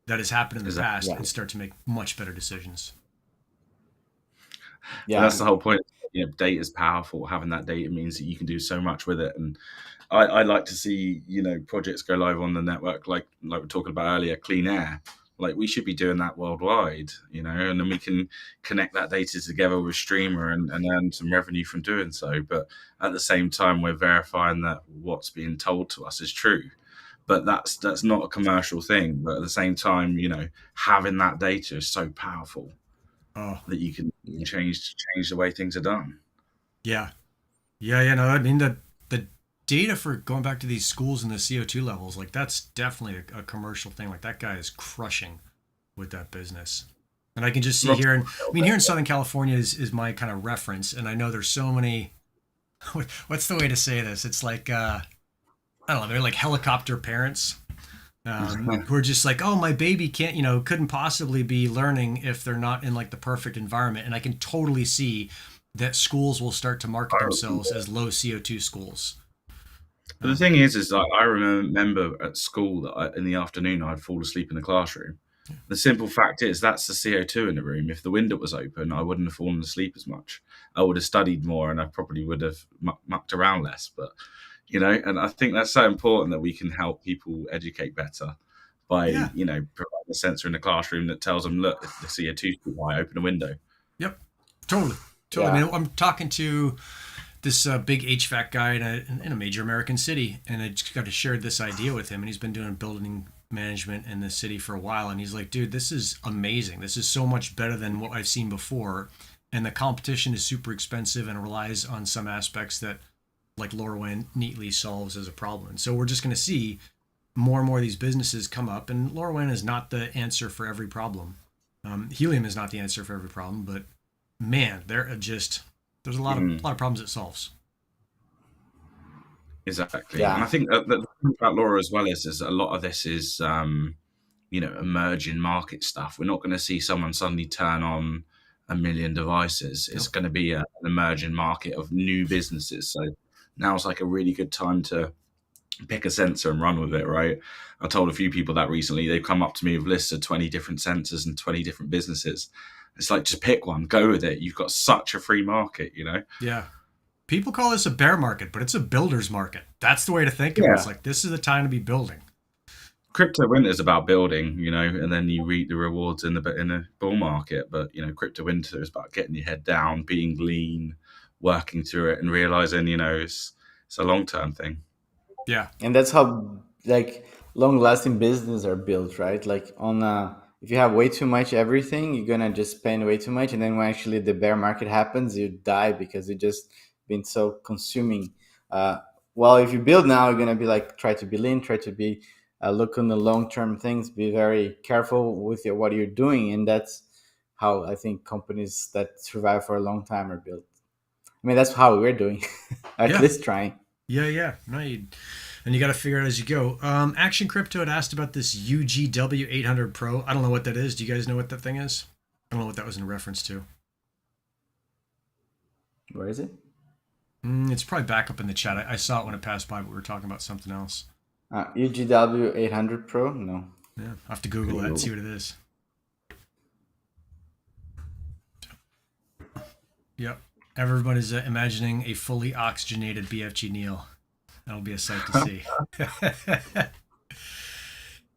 [SPEAKER 1] that has happened in the past and start to make much better decisions.
[SPEAKER 4] Yeah, and that's the whole point. Data is powerful. Having that data means that you can do so much with it. And I like to see, projects go live on the network, like we were talking about earlier, clean air. Like, we should be doing that worldwide, and then we can connect that data together with Streamer and earn some revenue from doing so. But at the same time, we're verifying that what's being told to us is true. But that's not a commercial thing. But at the same time, having that data is so powerful that you can change the way things are done.
[SPEAKER 1] Yeah. No, I mean, the data for going back to these schools and the CO2 levels, like that's definitely a commercial thing. Like that guy is crushing with that business. And I can just see here, and I mean, here in Southern California is my kind of reference. And I know there's so many, what's the way to say this? It's like, I don't know, they're like helicopter parents who are just like, oh, my baby can't, couldn't possibly be learning if they're not in like the perfect environment. And I can totally see that schools will start to market themselves as low CO2 schools.
[SPEAKER 4] But the thing is I remember at school that in the afternoon I'd fall asleep in the classroom. The simple fact is that's the CO2 in the room. If the window was open, I wouldn't have fallen asleep as much. I would have studied more, and I probably would have mucked around less. But and I think that's so important that we can help people educate better by providing a sensor in the classroom that tells them, look, if the CO2 is too high, open a window.
[SPEAKER 1] Yep, totally.
[SPEAKER 3] Yeah.
[SPEAKER 1] I mean, I'm talking to this big HVAC guy in a major American city, and I just got to share this idea with him, and he's been doing building management in the city for a while, and he's like, dude, this is amazing. This is so much better than what I've seen before, and the competition is super expensive and relies on some aspects that like LoRaWAN neatly solves as a problem. And so we're just going to see more and more of these businesses come up, and LoRaWAN is not the answer for every problem. Helium is not the answer for every problem, but man, there's a lot of problems it solves.
[SPEAKER 4] Exactly. Yeah. And I think the thing about LoRa as well is a lot of this is emerging market stuff. We're not going to see someone suddenly turn on 1 million devices. It's going to be an emerging market of new businesses. So now's like a really good time to pick a sensor and run with it, right? I told a few people that recently. They've come up to me with lists of 20 different sensors and 20 different businesses. It's like, just pick one, go with it. You've got such a free market,
[SPEAKER 1] Yeah. People call this a bear market, but it's a builder's market. That's the way to think of it. It's like, this is the time to be building.
[SPEAKER 4] Crypto winter is about building, and then you reap the rewards in the bull market. But, crypto winter is about getting your head down, being lean, working through it, and realizing, it's a long-term thing.
[SPEAKER 1] Yeah.
[SPEAKER 3] And that's how long-lasting businesses are built, right? Like if you have way too much everything, you're gonna just spend way too much, and then when actually the bear market happens, you die because you just been so consuming. Well, if you build now, you're gonna be like, try to be lean, try to be look on the long-term things, be very careful with what you're doing, and that's how I think companies that survive for a long time are built. I mean, that's how we're doing, at least trying.
[SPEAKER 1] Yeah. No, and you got to figure it out as you go. Action Crypto had asked about this UGW 800 Pro. I don't know what that is. Do you guys know what that thing is? I don't know what that was in reference to.
[SPEAKER 3] Where is it?
[SPEAKER 1] It's probably back up in the chat. I saw it when it passed by, but we were talking about something else.
[SPEAKER 3] UGW 800 Pro? No.
[SPEAKER 1] Yeah, I'll have to Google that and see what it is. Yep. Everybody's imagining a fully oxygenated BFG Neil. That'll be a sight to see.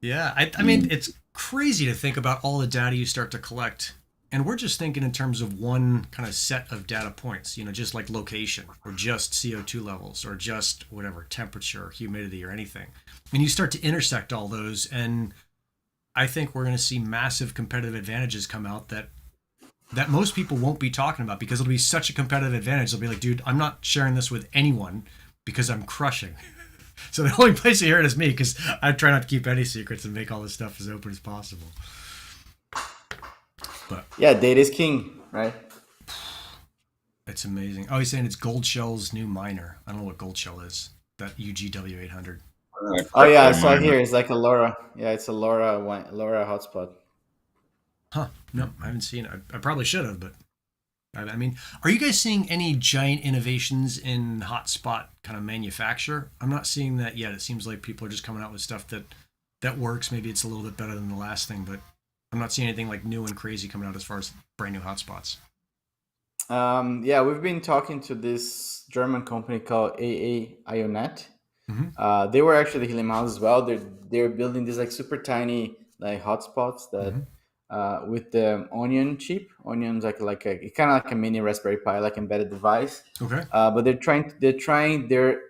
[SPEAKER 1] Yeah, I mean, it's crazy to think about all the data you start to collect. And we're just thinking in terms of one kind of set of data points, just like location or just CO2 levels or just whatever, temperature, humidity or anything. And you start to intersect all those. And I think we're going to see massive competitive advantages come out that most people won't be talking about because it'll be such a competitive advantage. They'll be like, dude, I'm not sharing this with anyone because I'm crushing. So the only place to hear it is me because I try not to keep any secrets and make all this stuff as open as possible. But
[SPEAKER 3] yeah, data is king, right?
[SPEAKER 1] It's amazing. Oh, he's saying it's Gold Shell's new miner. I don't know what Gold Shell is. That UGW 800.
[SPEAKER 3] Oh yeah, I saw here. It's like a LoRa. Yeah, it's a LoRa hotspot.
[SPEAKER 1] Huh. No, I haven't seen it. I probably should have, but I mean, are you guys seeing any giant innovations in hotspot kind of manufacture? I'm not seeing that yet. It seems like people are just coming out with stuff that works. Maybe it's a little bit better than the last thing, but I'm not seeing anything like new and crazy coming out as far as brand new hotspots.
[SPEAKER 3] Yeah, we've been talking to this German company called AA IONET. Mm-hmm. They were actually Helium House as well. They're building these like super tiny like hotspots that with the Onion chip. Onion's like a kind of like a mini Raspberry Pi, like embedded device. Okay. But they're trying their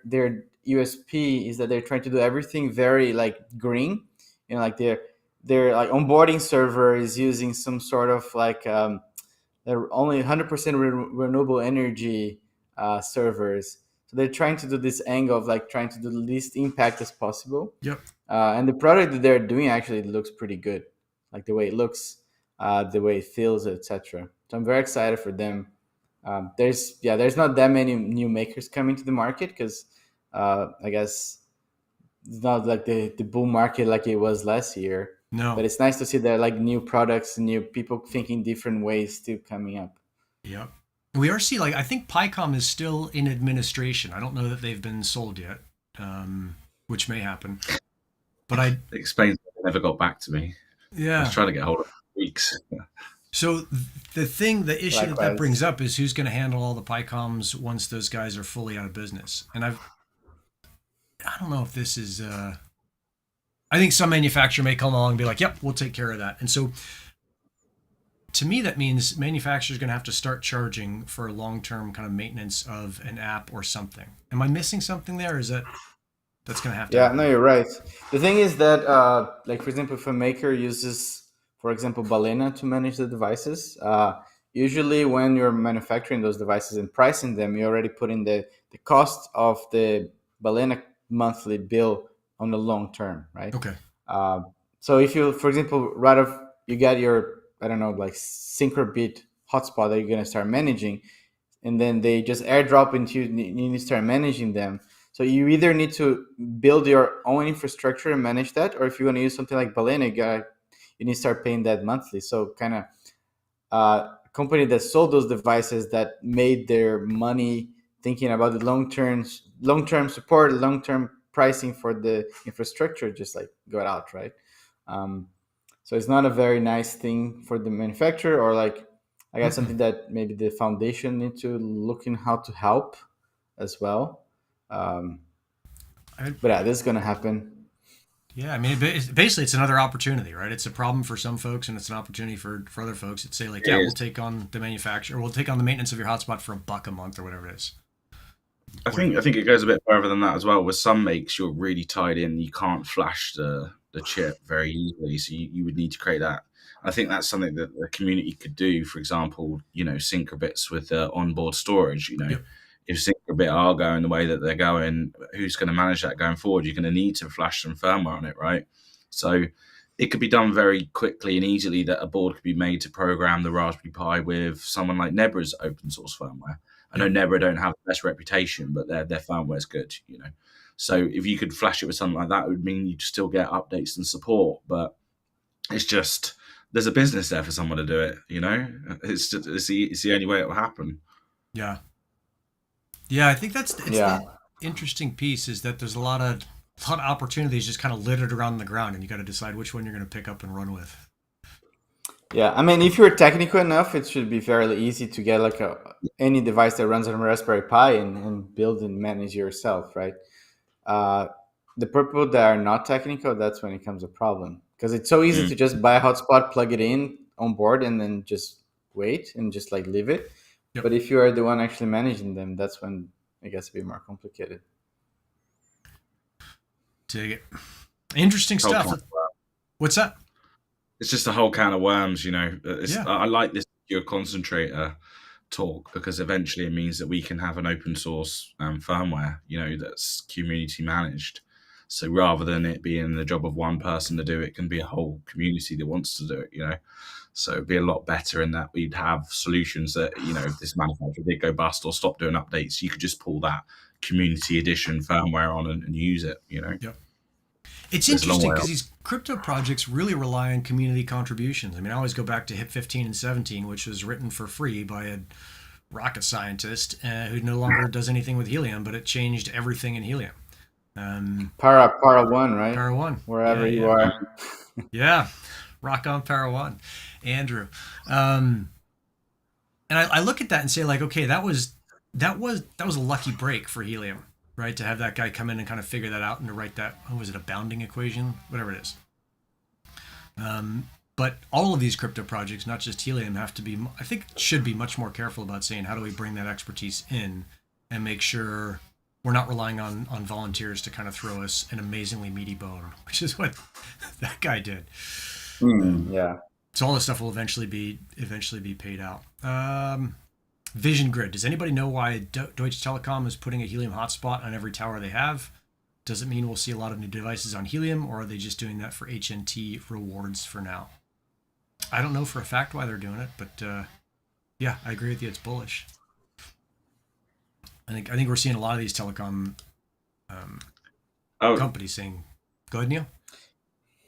[SPEAKER 3] USP is that they're trying to do everything very like green. Like their like onboarding server is using some sort of like they're only 100% renewable energy servers. So So they're trying to do this angle of like trying to do the least impact as possible.
[SPEAKER 1] Yep.
[SPEAKER 3] And the product that they're doing actually looks pretty good, like the way it looks, the way it feels, etc. So I'm very excited for them. There's not that many new makers coming to the market because I guess it's not like the bull market like it was last year.
[SPEAKER 1] No.
[SPEAKER 3] But it's nice to see that like new products, new people thinking different ways still coming up.
[SPEAKER 1] Yep. We are seeing, like, I think PyCom is still in administration. I don't know that they've been sold yet, which may happen. But
[SPEAKER 4] it explains why they never got back to me.
[SPEAKER 1] Yeah.
[SPEAKER 4] I was trying to get hold of them for weeks.
[SPEAKER 1] So the issue
[SPEAKER 3] Likewise.
[SPEAKER 1] that brings up is who's going to handle all the PyComs once those guys are fully out of business. And I don't know if this is. I think some manufacturer may come along and be like, "Yep, we'll take care of that." And so, to me, that means manufacturers are going to have to start charging for long-term kind of maintenance of an app or something. Am I missing something there? Or is that's going to have to?
[SPEAKER 3] Yeah, no, you're right. The thing is that, like for example, if a maker uses, for example, Balena to manage the devices, usually when you're manufacturing those devices and pricing them, you already put in the cost of the Balena monthly bill on the long term, right?
[SPEAKER 1] Okay.
[SPEAKER 3] So if you, for example, rather you get your, I don't know, like Syncrobit hotspot that you're going to start managing, and then they just airdrop into you need to start managing them. So you either need to build your own infrastructure and manage that, or if you want to use something like Balena, you need to start paying that monthly. So kind of a company that sold those devices that made their money thinking about the long-term support, long-term pricing for the infrastructure, just like got out, right? So it's not a very nice thing for the manufacturer, or like I guess something that maybe the foundation need to look in how to help as well. But yeah, this is going to happen.
[SPEAKER 1] Yeah, I mean, basically, it's another opportunity, right? It's a problem for some folks, and it's an opportunity for other folks that say, like, yeah, we'll take on the manufacturer, we'll take on the maintenance of your hotspot for $1 a month or whatever it is.
[SPEAKER 4] I think it goes a bit further than that as well. With some makes, you're really tied in. You can't flash the chip very easily, so you would need to create that. I think that's something that the community could do. For example, Syncrobits with onboard storage.
[SPEAKER 1] Yep.
[SPEAKER 4] If Syncrobit are going the way that they're going, who's going to manage that going forward? You're going to need to flash some firmware on it, right? So it could be done very quickly and easily that a board could be made to program the Raspberry Pi with someone like Nebra's open source firmware. I know Nebra don't have the best reputation, but their firmware is good, So if you could flash it with something like that, it would mean you'd still get updates and support. But it's just, there's a business there for someone to do it, It's the only way it will happen.
[SPEAKER 1] Yeah. Yeah, I think the interesting piece is that there's a lot of opportunities just kind of littered around the ground, and you got to decide which one you're going to pick up and run with.
[SPEAKER 3] Yeah, I mean, if you're technical enough, it should be fairly easy to get like any device that runs on a Raspberry Pi and build and manage yourself, right? The people that are not technical, that's when it becomes a problem, because it's so easy to just buy a hotspot, plug it in on board, and then just wait and just like leave it. Yep. But if you are the one actually managing them, that's when it gets a bit more complicated.
[SPEAKER 1] Dig it. Interesting stuff. What's that?
[SPEAKER 4] It's just a whole can of worms, I like this your concentrator talk, because eventually it means that we can have an open source firmware, that's community managed. So rather than it being the job of one person to do it, can be a whole community that wants to do it, So it'd be a lot better in that we'd have solutions that, if this manufacturer did go bust or stop doing updates, you could just pull that community edition firmware on and use it,
[SPEAKER 1] Yep. It's interesting because these crypto projects really rely on community contributions. I mean, I always go back to HIP 15 and 17, which was written for free by a rocket scientist who no longer does anything with Helium, but it changed everything in Helium.
[SPEAKER 3] Para One, right?
[SPEAKER 1] Para One.
[SPEAKER 3] Wherever you are.
[SPEAKER 1] Yeah. Rock on Para One. Andrew. And I look at that and say, like, okay, that was a lucky break for Helium, right? To have that guy come in and kind of figure that out and to write that, what was it, a bounding equation? Whatever it is. But all of these crypto projects, not just Helium, have to be, I think, should be much more careful about saying, how do we bring that expertise in and make sure we're not relying on volunteers to kind of throw us an amazingly meaty bone, which is what that guy did.
[SPEAKER 3] Yeah.
[SPEAKER 1] So all this stuff will eventually be paid out. Vision Grid. Does anybody know why Deutsche Telekom is putting a Helium hotspot on every tower they have? Does it mean we'll see a lot of new devices on Helium, or are they just doing that for HNT rewards for now? I don't know for a fact why they're doing it, but yeah, I agree with you. It's bullish. I think we're seeing a lot of these telecom companies saying, "Go ahead, Neil."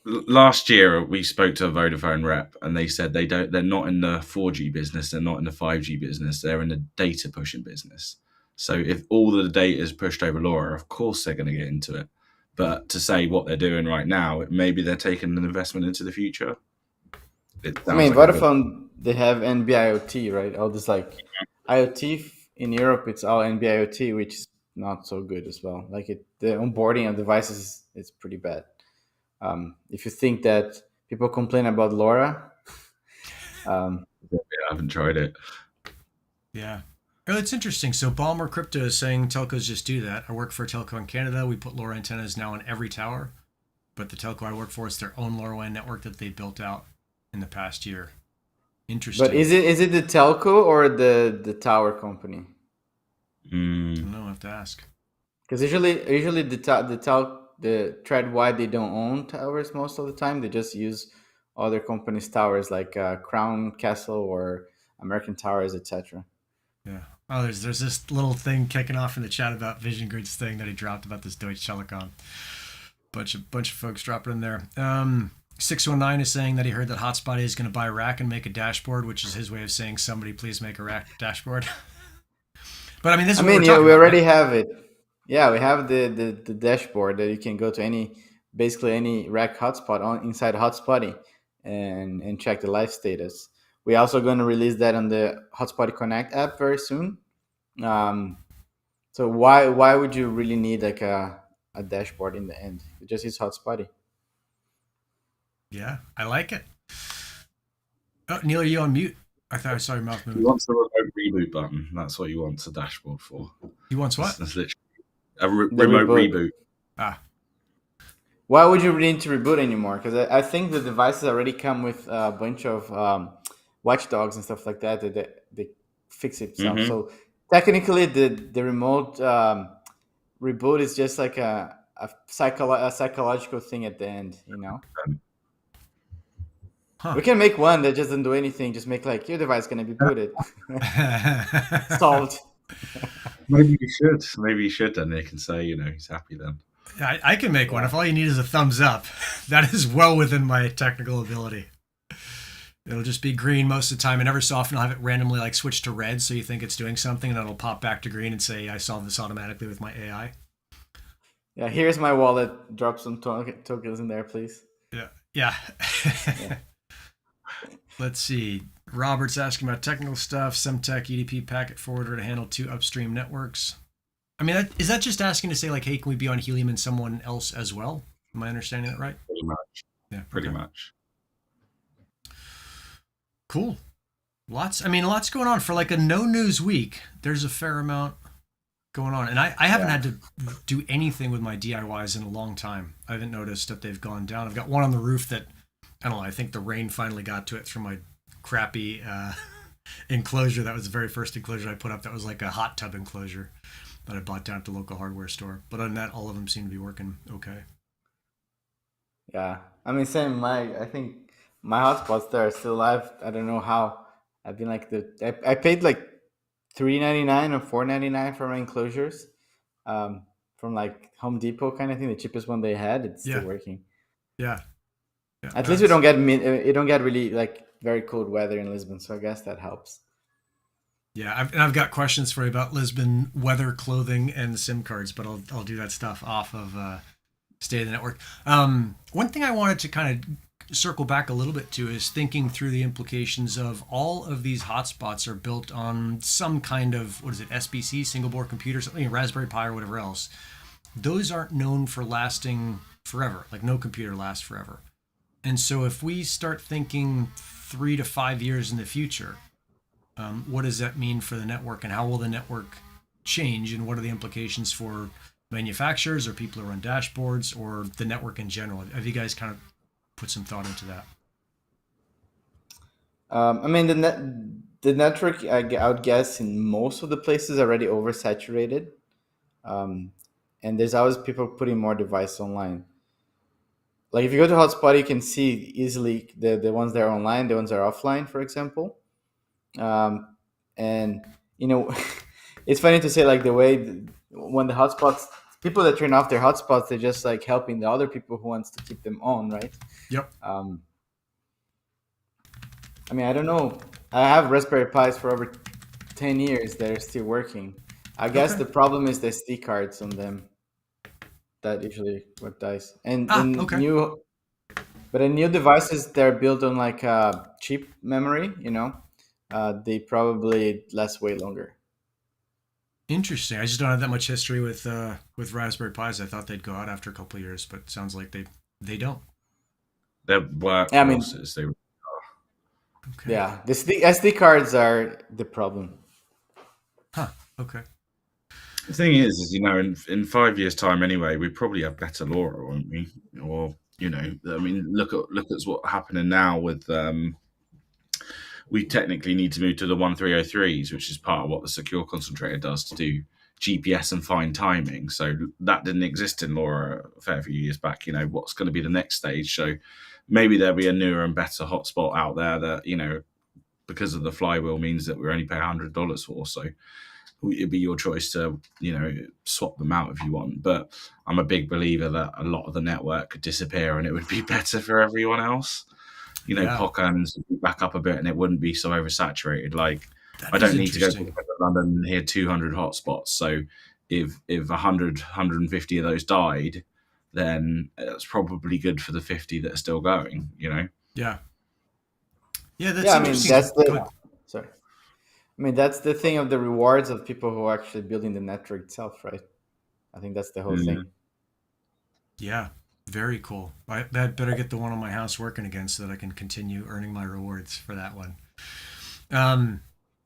[SPEAKER 4] Last year, we spoke to a Vodafone rep, and they said they're not in the 4G business, they're not in the 5G business, they're in the data pushing business. So if all of the data is pushed over LoRa, of course they're going to get into it. But to say what they're doing right now, maybe they're taking an investment into the future.
[SPEAKER 3] I mean, Vodafone, they have NB-IoT, right? All this like IoT in Europe, it's all NB-IoT, which is not so good as well. Like the onboarding of devices is pretty bad. If you think that people complain about LoRa,
[SPEAKER 4] I haven't tried it.
[SPEAKER 1] Yeah. Oh, it's interesting. So Balmer Crypto is saying telcos just do that. I work for a telco in Canada. We put LoRa antennas now on every tower, but the telco I work for is their own LoRaWAN network that they built out in the past year. Interesting.
[SPEAKER 3] But is it the telco or the tower company?
[SPEAKER 1] I don't know. I have to ask.
[SPEAKER 3] Because usually the thread wide, they don't own towers most of the time. They just use other companies' towers like Crown Castle or American Towers, etc.
[SPEAKER 1] Yeah. Oh, there's this little thing kicking off in the chat about Vision Grid's thing that he dropped about this Deutsche Telekom. Bunch of folks dropping in there. 619 is saying that he heard that Hotspot is going to buy a rack and make a dashboard, which is his way of saying somebody please make a rack dashboard. But I mean, this is what
[SPEAKER 3] we already have it. Yeah, we have the dashboard that you can go to basically any rack hotspot inside Hotspotty and check the live status. We're also going to release that on the Hotspotty Connect app very soon. So why would you really need like a dashboard in the end? You just use Hotspotty.
[SPEAKER 1] Yeah, I like it. Oh, Neil, are you on mute? I thought I saw your mouth moving.
[SPEAKER 4] He wants the remote reboot button. That's what he wants a dashboard for.
[SPEAKER 1] He wants what?
[SPEAKER 4] That's literally a remote reboot.
[SPEAKER 1] Ah.
[SPEAKER 3] Why would you need to reboot anymore? Because I think the devices already come with a bunch of watchdogs and stuff like that they fix itself. Mm-hmm. So technically, the remote reboot is just like a psychological thing at the end, you know. Huh. We can make one that doesn't do anything. Just make like your device going to be booted. Solved.
[SPEAKER 4] Maybe you should, and they can say, he's happy then.
[SPEAKER 1] I can make one if all you need is a thumbs up. That is well within my technical ability. It'll just be green most of the time, and every so often I'll have it randomly like switch to red, so you think it's doing something, and it'll pop back to green and say I solved this automatically with my AI.
[SPEAKER 3] Yeah, here's my wallet. Drop some tokens in there, please.
[SPEAKER 1] Yeah. Let's see. Robert's asking about technical stuff. Semtech UDP packet forwarder to handle 2 upstream networks. I mean, is that just asking to say like, hey, can we be on Helium and someone else as well? Am I understanding that right?
[SPEAKER 4] Pretty much.
[SPEAKER 1] Yeah,
[SPEAKER 4] pretty much.
[SPEAKER 1] Cool. Lots going on for like a no news week. There's a fair amount going on, and I haven't had to do anything with my DIYs in a long time. I haven't noticed that they've gone down. I've got one on the roof that I don't know. I think the rain finally got to it through my crappy enclosure. That was the very first enclosure I put up. That was like a hot tub enclosure that I bought down at the local hardware store. But other than that, all of them seem to be working okay.
[SPEAKER 3] Yeah, I mean, same. I think my hotspots there are still alive. I don't know how. I've been like I paid like $3.99 or $4.99 for my enclosures, from like Home Depot kind of thing. The cheapest one they had. It's still working.
[SPEAKER 1] Yeah.
[SPEAKER 3] At least we don't get really like very cold weather in Lisbon, so I guess that helps.
[SPEAKER 1] Yeah, I've got questions for you about Lisbon weather, clothing, and SIM cards, but I'll do that stuff off of State of the Network. One thing I wanted to kind of circle back a little bit to is thinking through the implications of all of these hotspots are built on some kind of, SBC, single board computer, something, Raspberry Pi or whatever else. Those aren't known for lasting forever. Like no computer lasts forever. And so if we start thinking 3 to 5 years in the future, what does that mean for the network, and how will the network change, and what are the implications for manufacturers or people who run dashboards or the network in general? Have you guys kind of put some thought into that?
[SPEAKER 3] I mean, the network, I would guess, in most of the places already oversaturated, and there's always people putting more devices online. Like if you go to hotspot, you can see easily the ones that are online, the ones that are offline, for example. And you know, it's funny to say like the way when the hotspots, people that turn off their hotspots, they're just like helping the other people who wants to keep them on, right?
[SPEAKER 1] Yep.
[SPEAKER 3] I mean, I don't know. I have Raspberry Pis for over 10 years that are still working. I guess the problem is the SD cards on them. That usually what dies. And
[SPEAKER 1] Okay.
[SPEAKER 3] in new devices, they're built on like cheap memory, they probably last way longer.
[SPEAKER 1] Interesting. I just don't have that much history with Raspberry Pis. I thought they'd go out after a couple of years, but it sounds like they don't.
[SPEAKER 4] Their workhorses,
[SPEAKER 3] I mean,
[SPEAKER 4] they
[SPEAKER 3] okay. Yeah, the SD cards are the problem.
[SPEAKER 1] Huh. Okay.
[SPEAKER 4] The thing is in 5 years' time anyway, we probably have better LoRa, won't we? Or I mean, look at what's happening now with we technically need to move to the 1303s, which is part of what the secure concentrator does to do GPS and fine timing. So that didn't exist in LoRa a fair few years back. What's going to be the next stage? So maybe there'll be a newer and better hotspot out there that because of the flywheel means that we only pay $100 for. So it'd be your choice to swap them out if you want. But I'm a big believer that a lot of the network could disappear and it would be better for everyone else. POC earnings would be back up a bit and it wouldn't be so oversaturated. Like I don't need to go to London and hear 200 hotspots. So if 100, 150 of those died, then it's probably good for the 50 that are still going.
[SPEAKER 1] Yeah. Yeah.
[SPEAKER 3] That's interesting. Sorry. I mean, that's the thing of the rewards of people who are actually building the network itself, right? I think that's the whole thing.
[SPEAKER 1] Yeah, very cool. I better get the one on my house working again so that I can continue earning my rewards for that one.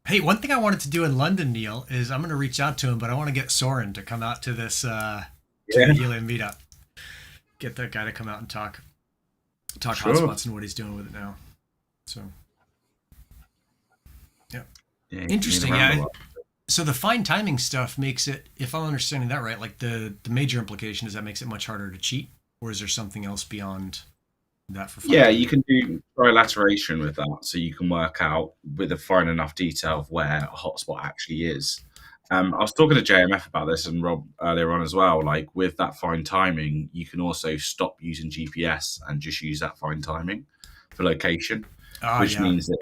[SPEAKER 1] Hey, one thing I wanted to do in London, Neil, is I'm going to reach out to him, but I want to get Soren to come out to this the Helium meetup. Get that guy to come out and talk hotspots and what he's doing with it now. So, yeah. Interesting. Yeah. So the fine timing stuff makes it, if I'm understanding that right, like the major implication is that makes it much harder to cheat, or is there something else beyond that for fine timing?
[SPEAKER 4] You can do trilateration with that, so you can work out with a fine enough detail of where a hotspot actually is. I was talking to JMF about this and Rob earlier on as well. Like with that fine timing, you can also stop using GPS and just use that fine timing for location, which means that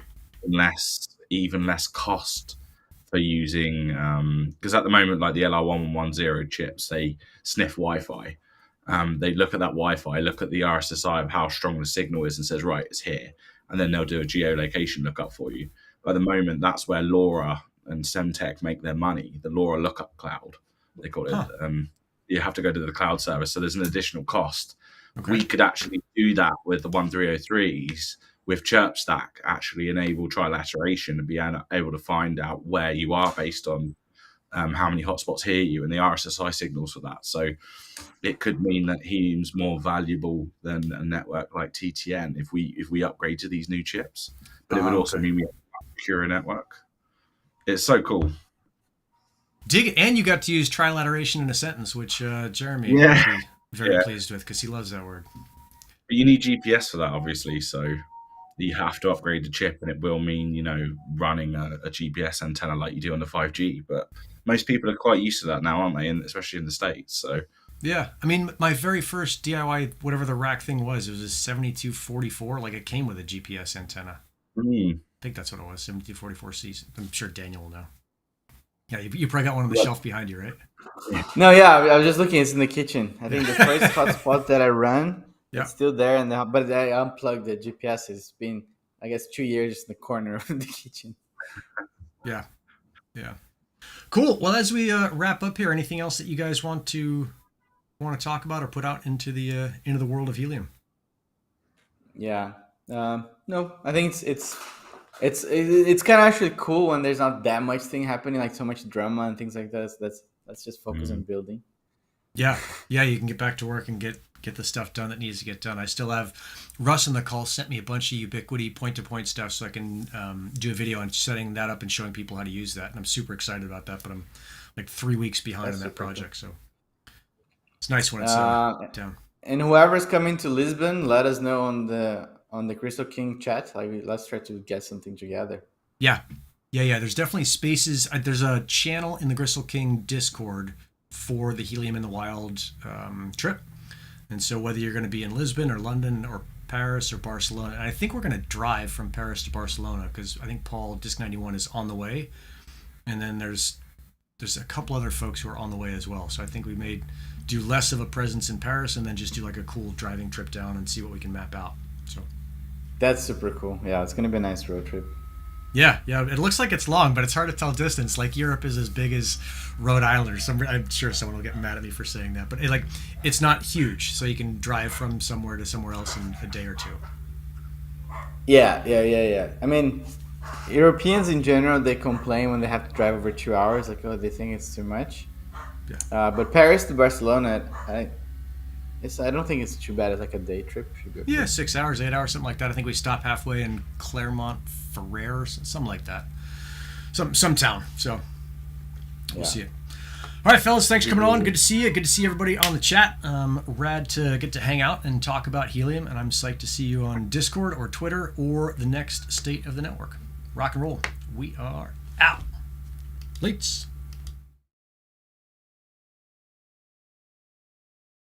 [SPEAKER 4] even less cost for using, because at the moment, like the LR1110 chips, they sniff Wi-Fi. They look at that Wi-Fi, look at the RSSI of how strong the signal is and says, right, it's here. And then they'll do a geolocation lookup for you. But at the moment, that's where LoRa and Semtech make their money, the LoRa lookup cloud, they call it. You have to go to the cloud service, so there's an additional cost. Okay. We could actually do that with the 1303s, with ChirpStack actually enable trilateration and be able to find out where you are based on how many hotspots hear you and the RSSI signals for that. So it could mean that Helium's more valuable than a network like TTN if we upgrade to these new chips. But it would also mean we have a secure network. It's so cool.
[SPEAKER 1] And you got to use trilateration in a sentence, which Jeremy would be very pleased with because he loves that word.
[SPEAKER 4] But you need GPS for that, obviously, so you have to upgrade the chip, and it will mean, running a GPS antenna like you do on the 5G. But most people are quite used to that now, aren't they? And especially in the States. So
[SPEAKER 1] yeah, I mean, my very first DIY, whatever the rack thing was, it was a 7244. Like it came with a GPS antenna. I think that's what it was, 7244C. I'm sure Daniel will know. Yeah, you probably got one on the shelf behind you, right?
[SPEAKER 3] No, yeah, I was just looking. It's in the kitchen. I think the first hotspot that I ran, it's still there, but I unplugged the GPS. It's been, I guess, 2 years in the corner of the kitchen.
[SPEAKER 1] Yeah. Cool. Well, as we wrap up here, anything else that you guys want to talk about or put out into the world of Helium? Yeah.
[SPEAKER 3] No, I think it's kind of actually cool when there's not that much thing happening, like so much drama and things like that. So let's just focus on building.
[SPEAKER 1] Yeah, you can get back to work and get get the stuff done that needs to get done. I still have Russ on the call sent me a bunch of Ubiquity point-to-point stuff so I can do a video on setting that up and showing people how to use that. And I'm super excited about that, but I'm like 3 weeks behind on that project. Cool. So it's nice when it's down.
[SPEAKER 3] And whoever's coming to Lisbon, let us know on the Crystal King chat. Like, let's try to get something together.
[SPEAKER 1] Yeah. There's definitely spaces. There's a channel in the Crystal King Discord for the Helium in the Wild trip. And so whether you're going to be in Lisbon or London or Paris or Barcelona, and I think we're going to drive from Paris to Barcelona because I think Paul Disc 91 is on the way. And then there's a couple other folks who are on the way as well. So I think we may do less of a presence in Paris and then just do like a cool driving trip down and see what we can map out. So
[SPEAKER 3] that's super cool. Yeah, it's going to be a nice road trip.
[SPEAKER 1] Yeah, it looks like it's long, but it's hard to tell distance. Like Europe is as big as Rhode Island, or I'm sure someone will get mad at me for saying that, but it's not huge, so you can drive from somewhere to somewhere else in a day or two.
[SPEAKER 3] Yeah. I mean, Europeans in general, they complain when they have to drive over 2 hours, like, oh, they think it's too much. Yeah. But Paris to Barcelona, I don't think it's too bad. It's like a day trip.
[SPEAKER 1] Yeah, 6 hours, 8 hours, something like that. I think we stop halfway in Clermont-Ferrand, something like that. Some town. So we'll see it. All right, fellas, thanks for coming on. Good to see you. Good to see everybody on the chat. Rad to get to hang out and talk about Helium, and I'm psyched to see you on Discord or Twitter or the next state of the network. Rock and roll. We are out. Leets.